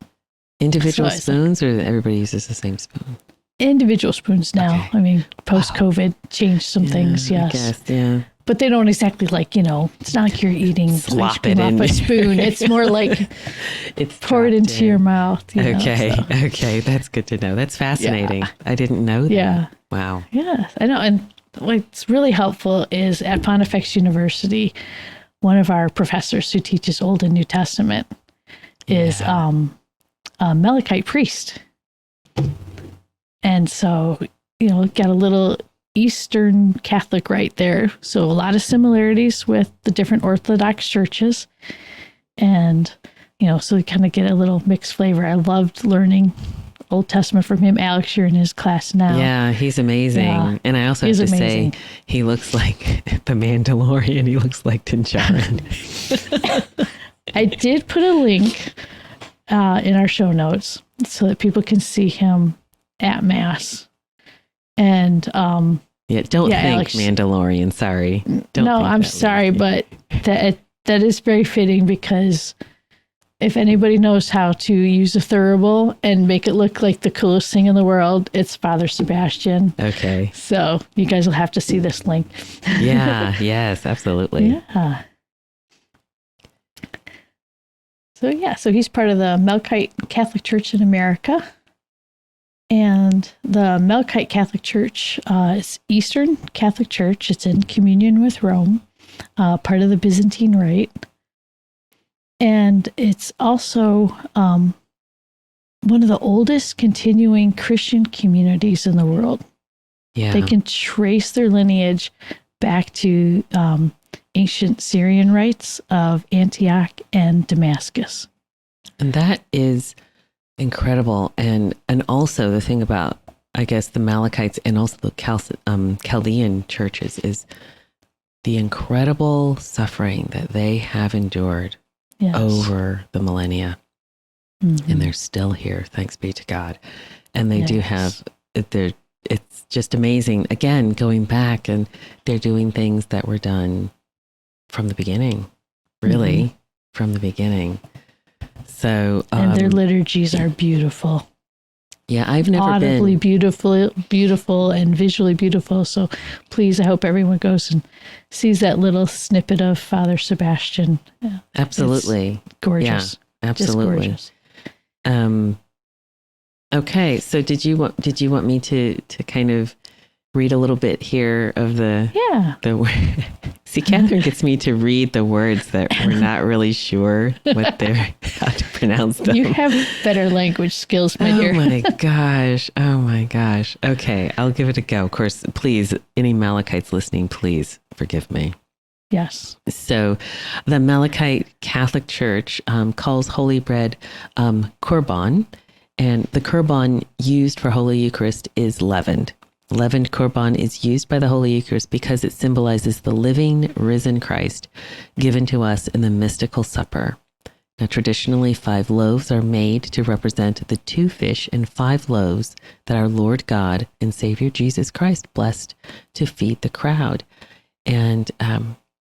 Individual spoons, or everybody uses the same spoon? Individual spoons now. Okay. I mean, post-COVID changed some things, yes. I guess, yeah. But they don't exactly it's not like you're eating ice cream off a spoon. It's more like it's poured into your mouth. Okay. Okay. That's good to know. That's fascinating. Yeah. I didn't know that. Yeah. Wow. Yeah, I know. And what's really helpful is at Pontifex University, one of our professors who teaches Old and New Testament is a Melkite priest. And so, got a little Eastern Catholic right there. So a lot of similarities with the different Orthodox churches. And, so we kind of get a little mixed flavor. I loved learning Old Testament from him. Alix, you're in his class now. Yeah, he's amazing. Yeah, and I also have to say, he looks like the Mandalorian. He looks like Din Djarin. I did put a link in our show notes so that people can see him at Mass. And don't think Alix, Mandalorian. Sorry. I'm sorry, but that is very fitting, because if anybody knows how to use a thurible and make it look like the coolest thing in the world, it's Father Sebastian. Okay. So you guys will have to see this link. Yeah. Yes, absolutely. Yeah. So he's part of the Melkite Catholic Church in America. And the Melkite Catholic Church is Eastern Catholic Church. It's in communion with Rome, part of the Byzantine Rite. And it's also one of the oldest continuing Christian communities in the world. Yeah. They can trace their lineage back to ancient Syrian rites of Antioch and Damascus. And that is incredible. And also the thing about I guess, the Malachites and also the Chaldean churches is the incredible suffering that they have endured over the millennia. Mm-hmm. And they're still here, thanks be to God. And they do have, it's just amazing. Again, going back, and they're doing things that were done from the beginning, really, from the beginning. So, and their liturgies are beautiful. Yeah, I've never audibly been beautiful and visually beautiful. So please, I hope everyone goes and sees that little snippet of Father Sebastian. Yeah, absolutely it's gorgeous. Yeah, absolutely. Just gorgeous. Okay, so did you want me to kind of read a little bit here of the See, Kathryn gets me to read the words that we're not really sure how to pronounce them. You have better language skills, my dear. Oh my gosh. Okay, I'll give it a go. Of course, please, any Malachites listening, please forgive me. Yes. So the Malachite Catholic Church calls holy bread korban, and the korban used for Holy Eucharist is leavened. Leavened korban is used by the Holy Eucharist because it symbolizes the living, risen Christ given to us in the mystical supper. Now, traditionally, 5 loaves are made to represent the 2 fish and 5 loaves that our Lord God and Savior Jesus Christ blessed to feed the crowd. And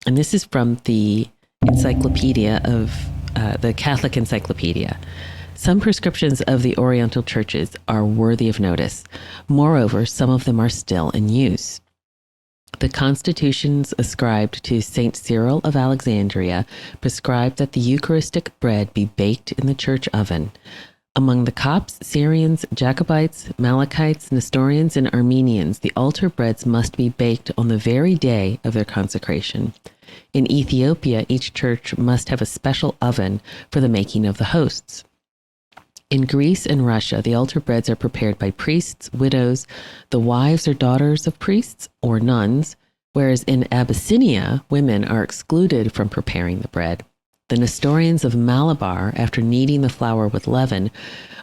this is from the encyclopedia of the Catholic Encyclopedia. Some prescriptions of the Oriental churches are worthy of notice. Moreover, some of them are still in use. The constitutions ascribed to Saint Cyril of Alexandria prescribe that the Eucharistic bread be baked in the church oven. Among the Copts, Syrians, Jacobites, Malachites, Nestorians, and Armenians, the altar breads must be baked on the very day of their consecration. In Ethiopia, each church must have a special oven for the making of the hosts. In Greece and Russia, the altar breads are prepared by priests, widows, the wives or daughters of priests, or nuns, whereas in Abyssinia, women are excluded from preparing the bread. The Nestorians of Malabar, after kneading the flour with leaven,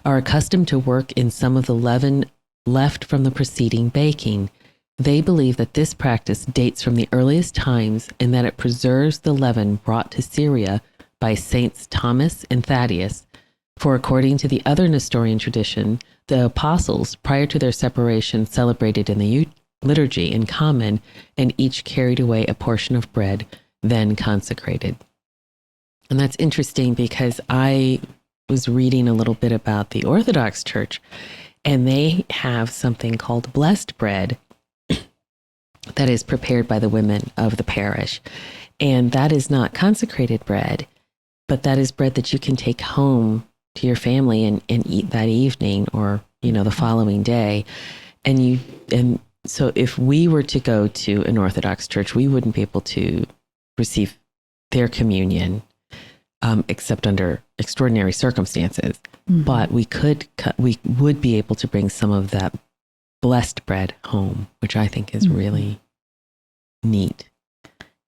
are accustomed to work in some of the leaven left from the preceding baking. They believe that this practice dates from the earliest times and that it preserves the leaven brought to Syria by Saints Thomas and Thaddeus. For according to the other Nestorian tradition, the apostles, prior to their separation, celebrated in the liturgy in common, and each carried away a portion of bread, then consecrated. And that's interesting because I was reading a little bit about the Orthodox Church, and they have something called blessed bread that is prepared by the women of the parish. And that is not consecrated bread, but that is bread that you can take home to your family and eat that evening or, the following day. And so if we were to go to an Orthodox church, we wouldn't be able to receive their communion, except under extraordinary circumstances. Mm-hmm. But we would be able to bring some of that blessed bread home, which I think is really neat.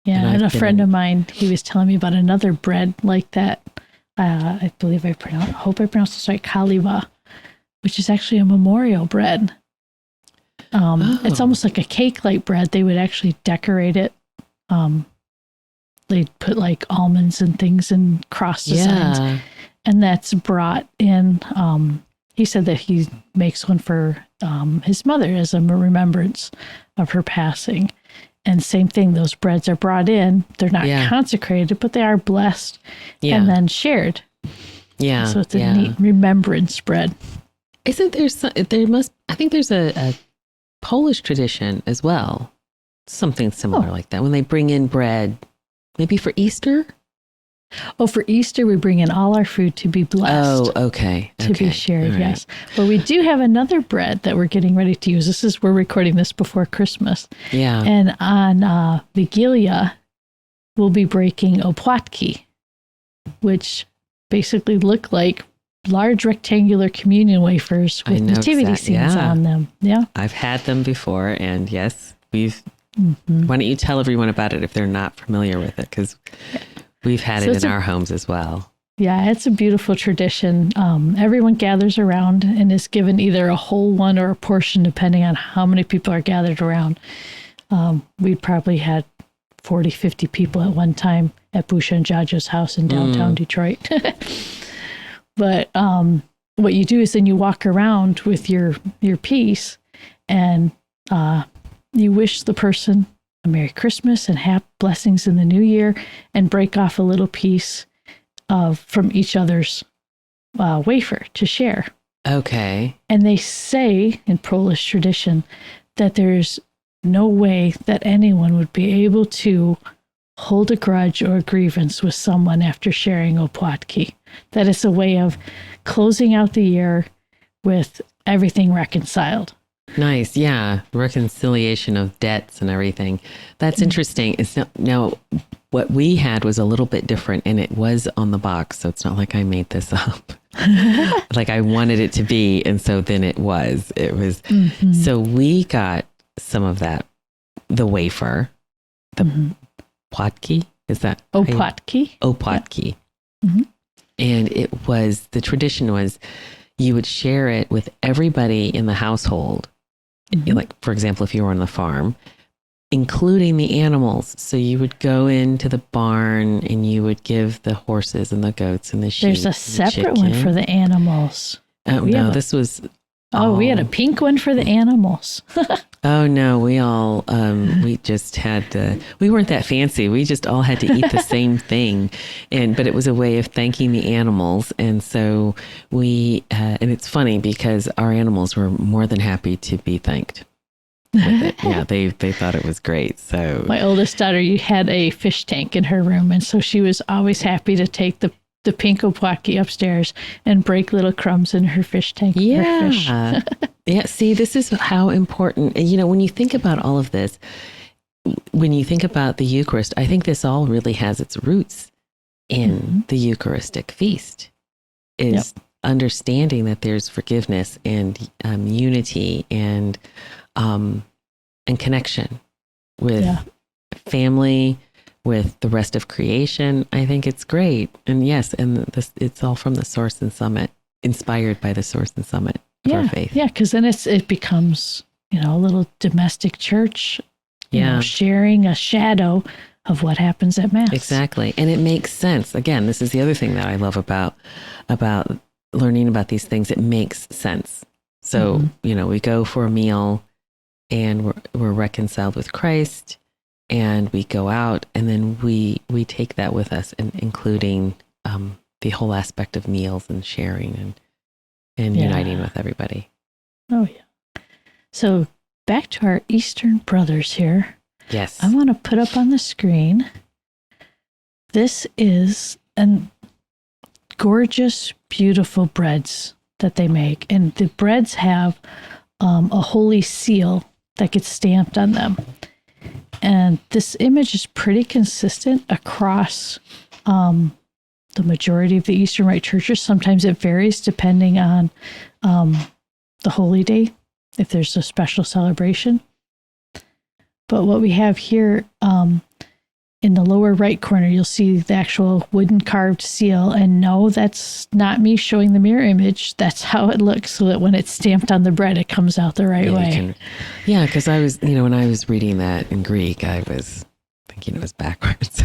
Yeah, and a friend of mine, he was telling me about another bread like that. I believe hope I pronounced this right, kaliva, which is actually a memorial bread. It's almost like a cake-like bread. They would actually decorate it. They'd put like almonds and things and cross designs. And that's brought in. He said that he makes one for his mother as a remembrance of her passing. And same thing, those breads are brought in. They're not consecrated, but they are blessed and then shared. Yeah. So it's a neat remembrance bread. Isn't there I think there's a Polish tradition as well. Something similar like that. When they bring in bread, maybe for Easter? Oh, for Easter, we bring in all our food to be blessed. Oh, okay. To be shared, right. Yes. But we do have another bread that we're getting ready to use. We're recording this before Christmas. Yeah. And on Vigilia, we'll be breaking opłatki, which basically look like large rectangular communion wafers with nativity scenes on them. Yeah. I've had them before, and yes, we've... Mm-hmm. Why don't you tell everyone about it if they're not familiar with it? Because we've had it in our homes as well. Yeah, it's a beautiful tradition. Everyone gathers around and is given either a whole one or a portion, depending on how many people are gathered around. We probably had 40, 50 people at one time at Busha and Jajo's house in downtown Detroit. But what you do is then you walk around with your piece and you wish the person a Merry Christmas and happy blessings in the new year and break off a little piece from each other's wafer to share. Okay. And they say in Polish tradition that there's no way that anyone would be able to hold a grudge or a grievance with someone after sharing opłatki. That it's a way of closing out the year with everything reconciled. Nice. Yeah. Reconciliation of debts and everything. That's interesting. It's now what we had was a little bit different and it was on the box. So it's not like I made this up. Like I wanted it to be. And so then it was. So we got some of that, the wafer, the płatki. Is that? Opłatki. Opłatki. Mm-hmm. And it was, the tradition was you would share it with everybody in the household. Like, for example, if you were on the farm, including the animals. So you would go into the barn and you would give the horses and the goats and the sheep. There's a separate one for the animals. Oh, no, this was... we had a pink one for the animals. Oh, no, we all, we just had, we weren't that fancy. We just all had to eat the same thing. But it was a way of thanking the animals. And so and it's funny because our animals were more than happy to be thanked with it. Yeah, they thought it was great. So my oldest daughter, you had a fish tank in her room. And so she was always happy to take the pink opłatki upstairs and break little crumbs in her fish tank. Yeah. Her fish. Yeah. See, this is how important, and when you think about all of this, when you think about the Eucharist, I think this all really has its roots in the Eucharistic feast, is understanding that there's forgiveness and unity and connection with family, with the rest of creation. I think it's great. And yes, and it's all from the Source and Summit, inspired by the Source and Summit of our faith. Yeah, because then it becomes, a little domestic church, sharing a shadow of what happens at Mass. Exactly. And it makes sense. Again, this is the other thing that I love about learning about these things. It makes sense. So, we go for a meal and we're reconciled with Christ. And we go out and then we take that with us, and including the whole aspect of meals and sharing and uniting with everybody. Oh, yeah. So back to our Eastern brothers here. Yes. I want to put up on the screen. This is gorgeous, beautiful breads that they make. And the breads have a holy seal that gets stamped on them. And this image is pretty consistent across the majority of the Eastern Rite churches. Sometimes it varies depending on the holy day, if there's a special celebration. But what we have here in the lower right corner, you'll see the actual wooden carved seal. And no, that's not me showing the mirror image. That's how it looks, so that when it's stamped on the bread, it comes out the right way. Because I was, when I was reading that in Greek, I was thinking it was backwards.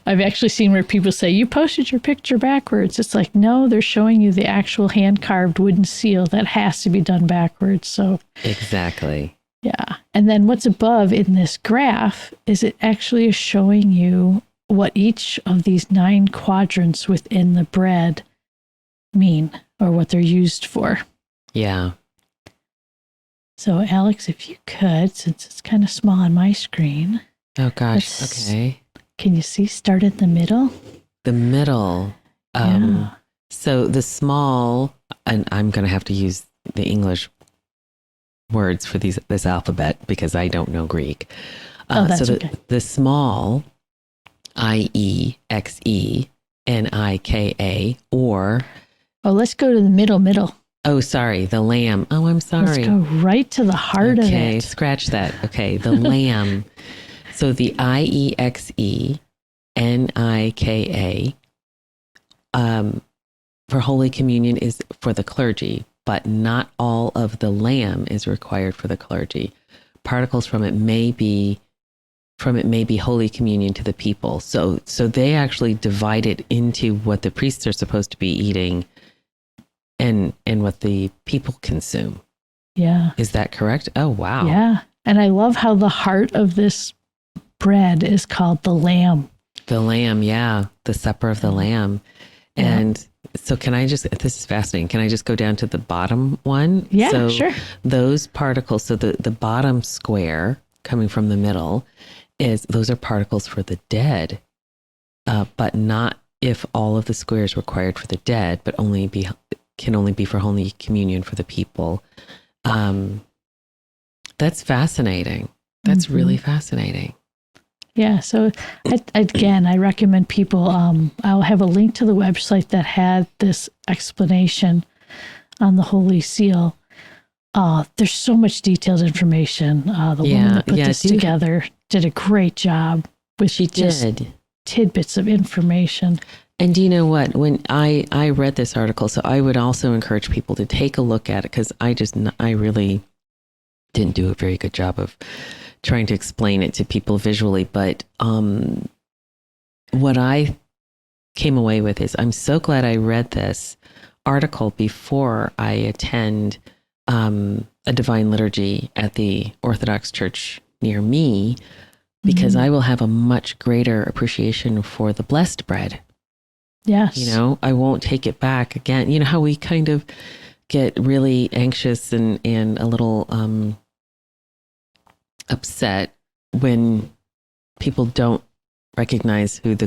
I've actually seen where people say, you posted your picture backwards. It's like, no, they're showing you the actual hand-carved wooden seal that has to be done backwards. So exactly. Yeah. And then what's above in this graph is it actually is showing you what each of these 9 quadrants within the bread mean, or what they're used for. Yeah. So Alix, if you could, since it's kind of small on my screen. Oh gosh. Okay. Can you see? Start in the middle. The middle. So the small, and I'm going to have to use the English words for this alphabet because I don't know Greek. That's okay. The small, IEXE, NIKA, or... Oh, let's go to the middle. Oh, sorry, the lamb. Oh, I'm sorry. Let's go right to the heart of it. Okay, scratch that. Okay, the lamb. So the IEXE Nika. For Holy Communion is for the clergy, but not all of the lamb is required for the clergy. Particles from it may be Holy Communion to the people. So they actually divide it into what the priests are supposed to be eating and what the people consume. Yeah. Is that correct? Oh, wow. Yeah. And I love how the heart of this bread is called the lamb. The lamb, yeah. The supper of the lamb. Yeah. And so this is fascinating. Can I just go down to the bottom one? Yeah, so sure. Those particles, so the bottom square coming from the middle those are particles for the dead, but not if all of the squares required for the dead, but can only be for Holy Communion for the people. That's fascinating. That's really fascinating. Yeah. So I recommend people, I'll have a link to the website that had this explanation on the Holy Seal. There's so much detailed information. The woman that put this together did a great job with tidbits of information. And do you know what? When I read this article, so I would also encourage people to take a look at it, because I really didn't do a very good job of trying to explain it to people visually. But what I came away with is I'm so glad I read this article before I attend a divine liturgy at the Orthodox Church near me, because I will have a much greater appreciation for the blessed bread. Yes. You know, I won't take it back again. You know how we kind of get really anxious and a little upset when people don't recognize who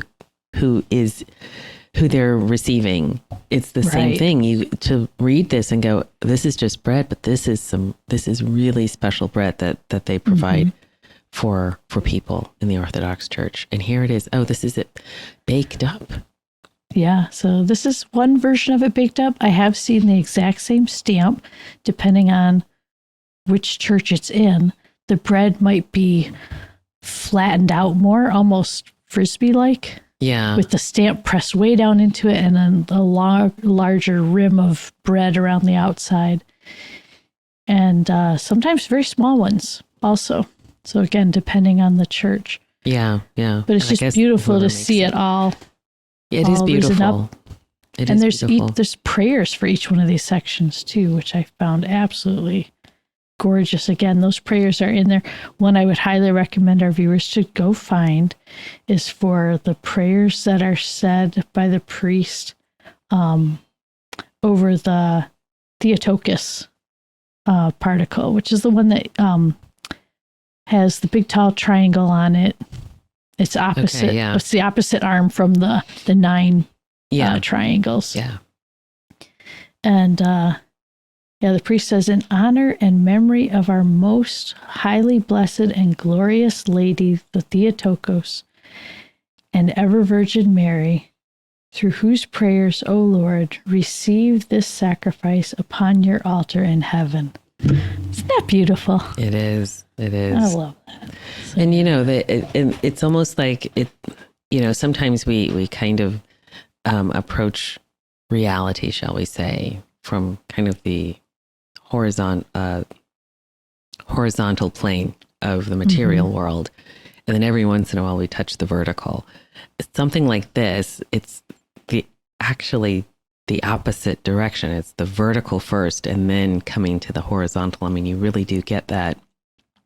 they're receiving. It's the same thing. You to read this and go, this is just bread, but this is really special bread that they provide for people in the Orthodox Church. And here it is. Oh, this is it baked up. Yeah. So this is one version of it baked up. I have seen the exact same stamp, depending on which church it's in. The bread might be flattened out more, almost Frisbee-like. Yeah. With the stamp pressed way down into it, and then a larger rim of bread around the outside. And sometimes very small ones also. So again, depending on the church. Yeah, yeah. But it's just beautiful to see it all. It is beautiful. And there's prayers for each one of these sections too, which I found absolutely gorgeous. Again, those prayers are in there. One I would highly recommend our viewers to go find is for the prayers that are said by the priest over the Theotokos particle, which is the one that has the big tall triangle on it. It's opposite. Okay, yeah. It's the opposite arm from the 9 triangles. Yeah. And the priest says, in honor and memory of our most highly blessed and glorious Lady, the Theotokos, and ever Virgin Mary, through whose prayers, O Lord, receive this sacrifice upon your altar in heaven. Isn't that beautiful? It is. It is. I love that. So, and you know, it's almost like it. You know, sometimes we kind of approach reality, shall we say, from kind of the horizontal plane of the material world, and then every once in a while we touch the vertical. Something like this, it's actually the opposite direction. It's the vertical first, and then coming to the horizontal. I mean, you really do get that.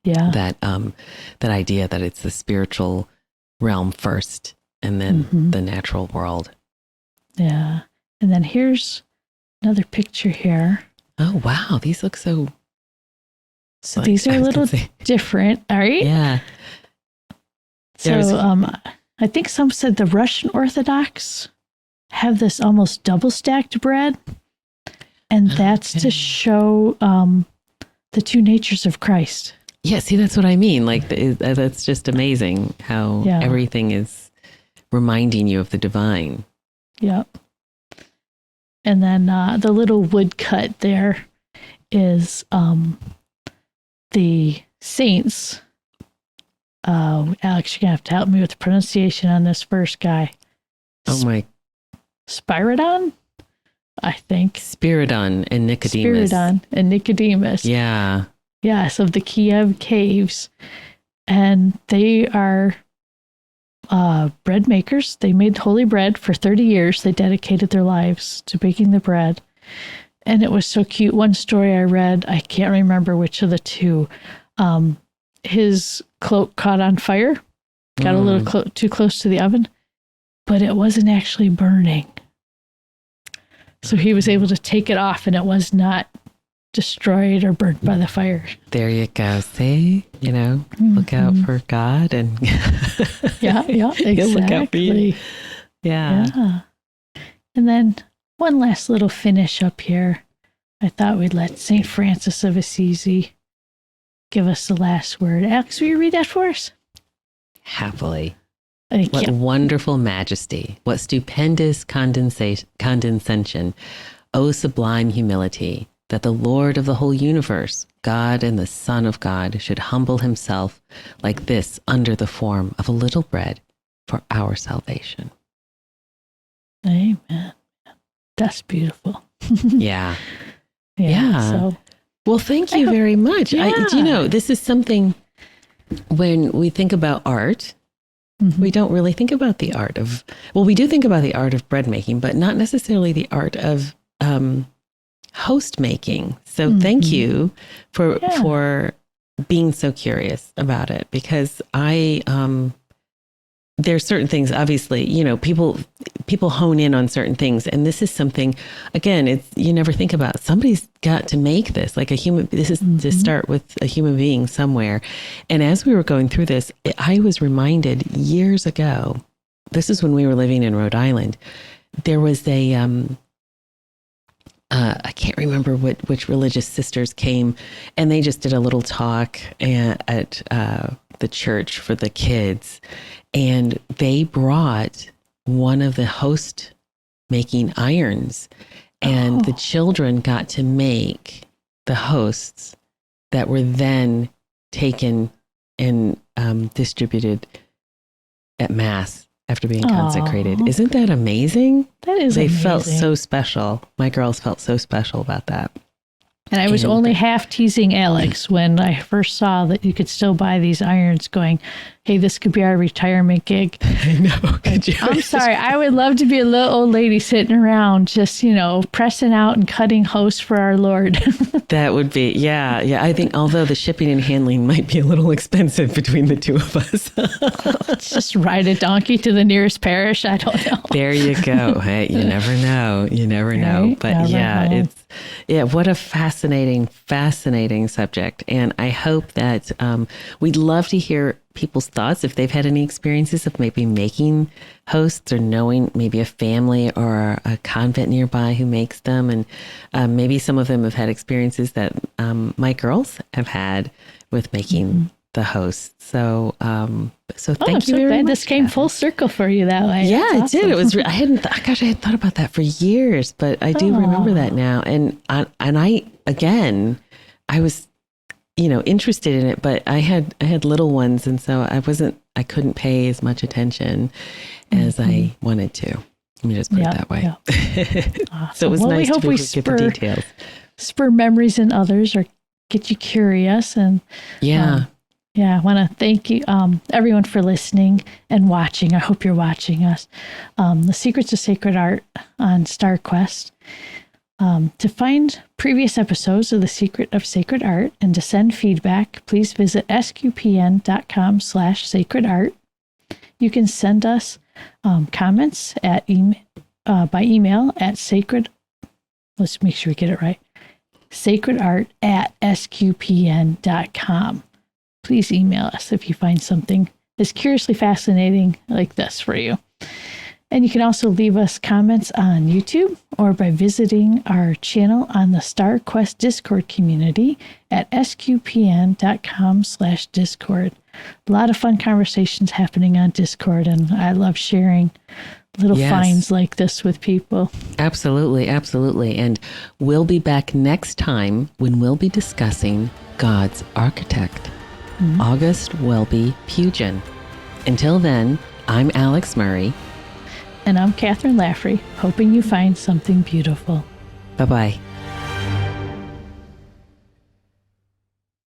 Yeah. That idea that it's the spiritual realm first, and then the natural world. Yeah. And then here's another picture here. Oh, wow. These look so these are a little different. All right. Yeah. So I think some said the Russian Orthodox have this almost double stacked bread. And that's to show the two natures of Christ. Yeah. See, that's what I mean. Like, that's just amazing how everything is reminding you of the divine. Yep. And then the little woodcut there is the saints Alex, you're gonna have to help me with the pronunciation on this first guy. Oh my. Spiridon, I think. Spiridon and Nicodemus. Spiridon and Nicodemus. Yeah. Yes, of the Kiev caves. And they are bread makers. They made holy bread for 30 years. They dedicated their lives to baking the bread. And it was so cute. One story I read, I can't remember which of the two, his cloak caught on fire, got a little too close to the oven, but it wasn't actually burning. So he was able to take it off and it was not destroyed or burnt by the fire. There you go. See, look out for God and yeah, exactly. He'll look out for you. Yeah. And then one last little finish up here. I thought we'd let St. Francis of Assisi give us the last word. Alex, will you read that for us? Happily. Thank What you. wonderful majesty, what stupendous condescension, O sublime humility, that the Lord of the whole universe, God and the Son of God, should humble himself like this under the form of a little bread for our salvation. Amen. That's beautiful. Yeah. So, Well, thank you very much. Yeah. This is something when we think about art, we don't really think about the art of, we do think about the art of bread making, but not necessarily the art of host making. So thank you for being so curious about it, because there's certain things, obviously, people hone in on certain things. And this is something, again, you never think about, somebody's got to make this, like this is to start with a human being somewhere. And as we were going through this, I was reminded years ago, this is when we were living in Rhode Island, there was a, I can't remember which religious sisters came, and they just did a little talk at the church for the kids. And they brought one of the host making irons, and the children got to make the hosts that were then taken and distributed at Mass after being consecrated. Isn't that amazing? that is They amazing. felt so special. My girls felt so special about that. And I was only half teasing Alex when I first saw that you could still buy these irons, going, hey, this could be our retirement gig. I know. Could you? I'm sorry. I would love to be a little old lady sitting around just, pressing out and cutting hosts for our Lord. That would be, yeah. I think, although the shipping and handling might be a little expensive between the two of us. Let's just ride a donkey to the nearest parish. I don't know. There you go. Hey, you never know. You never know. Right? But Never know. what a fascinating subject. And I hope that we'd love to hear people's thoughts, if they've had any experiences of maybe making hosts, or knowing maybe a family or a convent nearby who makes them. And maybe some of them have had experiences that my girls have had with making the hosts. So, thank you very much. This came full circle for you that way. Yeah, That's it did. awesome. It was. I hadn't thought about that for years, but I do remember that now. And I was, interested in it, but I had little ones, and so I couldn't pay as much attention as I wanted to. Let me just put it that way. Yeah. So it was nice to be able to get the details. Spur memories in others, or get you curious. And I want to thank you, everyone, for listening and watching. I hope you're watching us. The Secrets of Sacred Art on StarQuest. To find previous episodes of The Secret of Sacred Art and to send feedback, please visit sqpn.com/sacredart. You can send us comments by email at let's make sure we get it right, sacredart@sqpn.com. Please email us if you find something as curiously fascinating like this for you. And you can also leave us comments on YouTube or by visiting our channel on the StarQuest Discord community at sqpn.com/Discord. A lot of fun conversations happening on Discord, and I love sharing little finds like this with people. Absolutely. And we'll be back next time when we'll be discussing God's architect. August Welby Pugin. Until then, I'm Alix Murray. And I'm Kathryn Laffrey, hoping you find something beautiful. Bye-bye.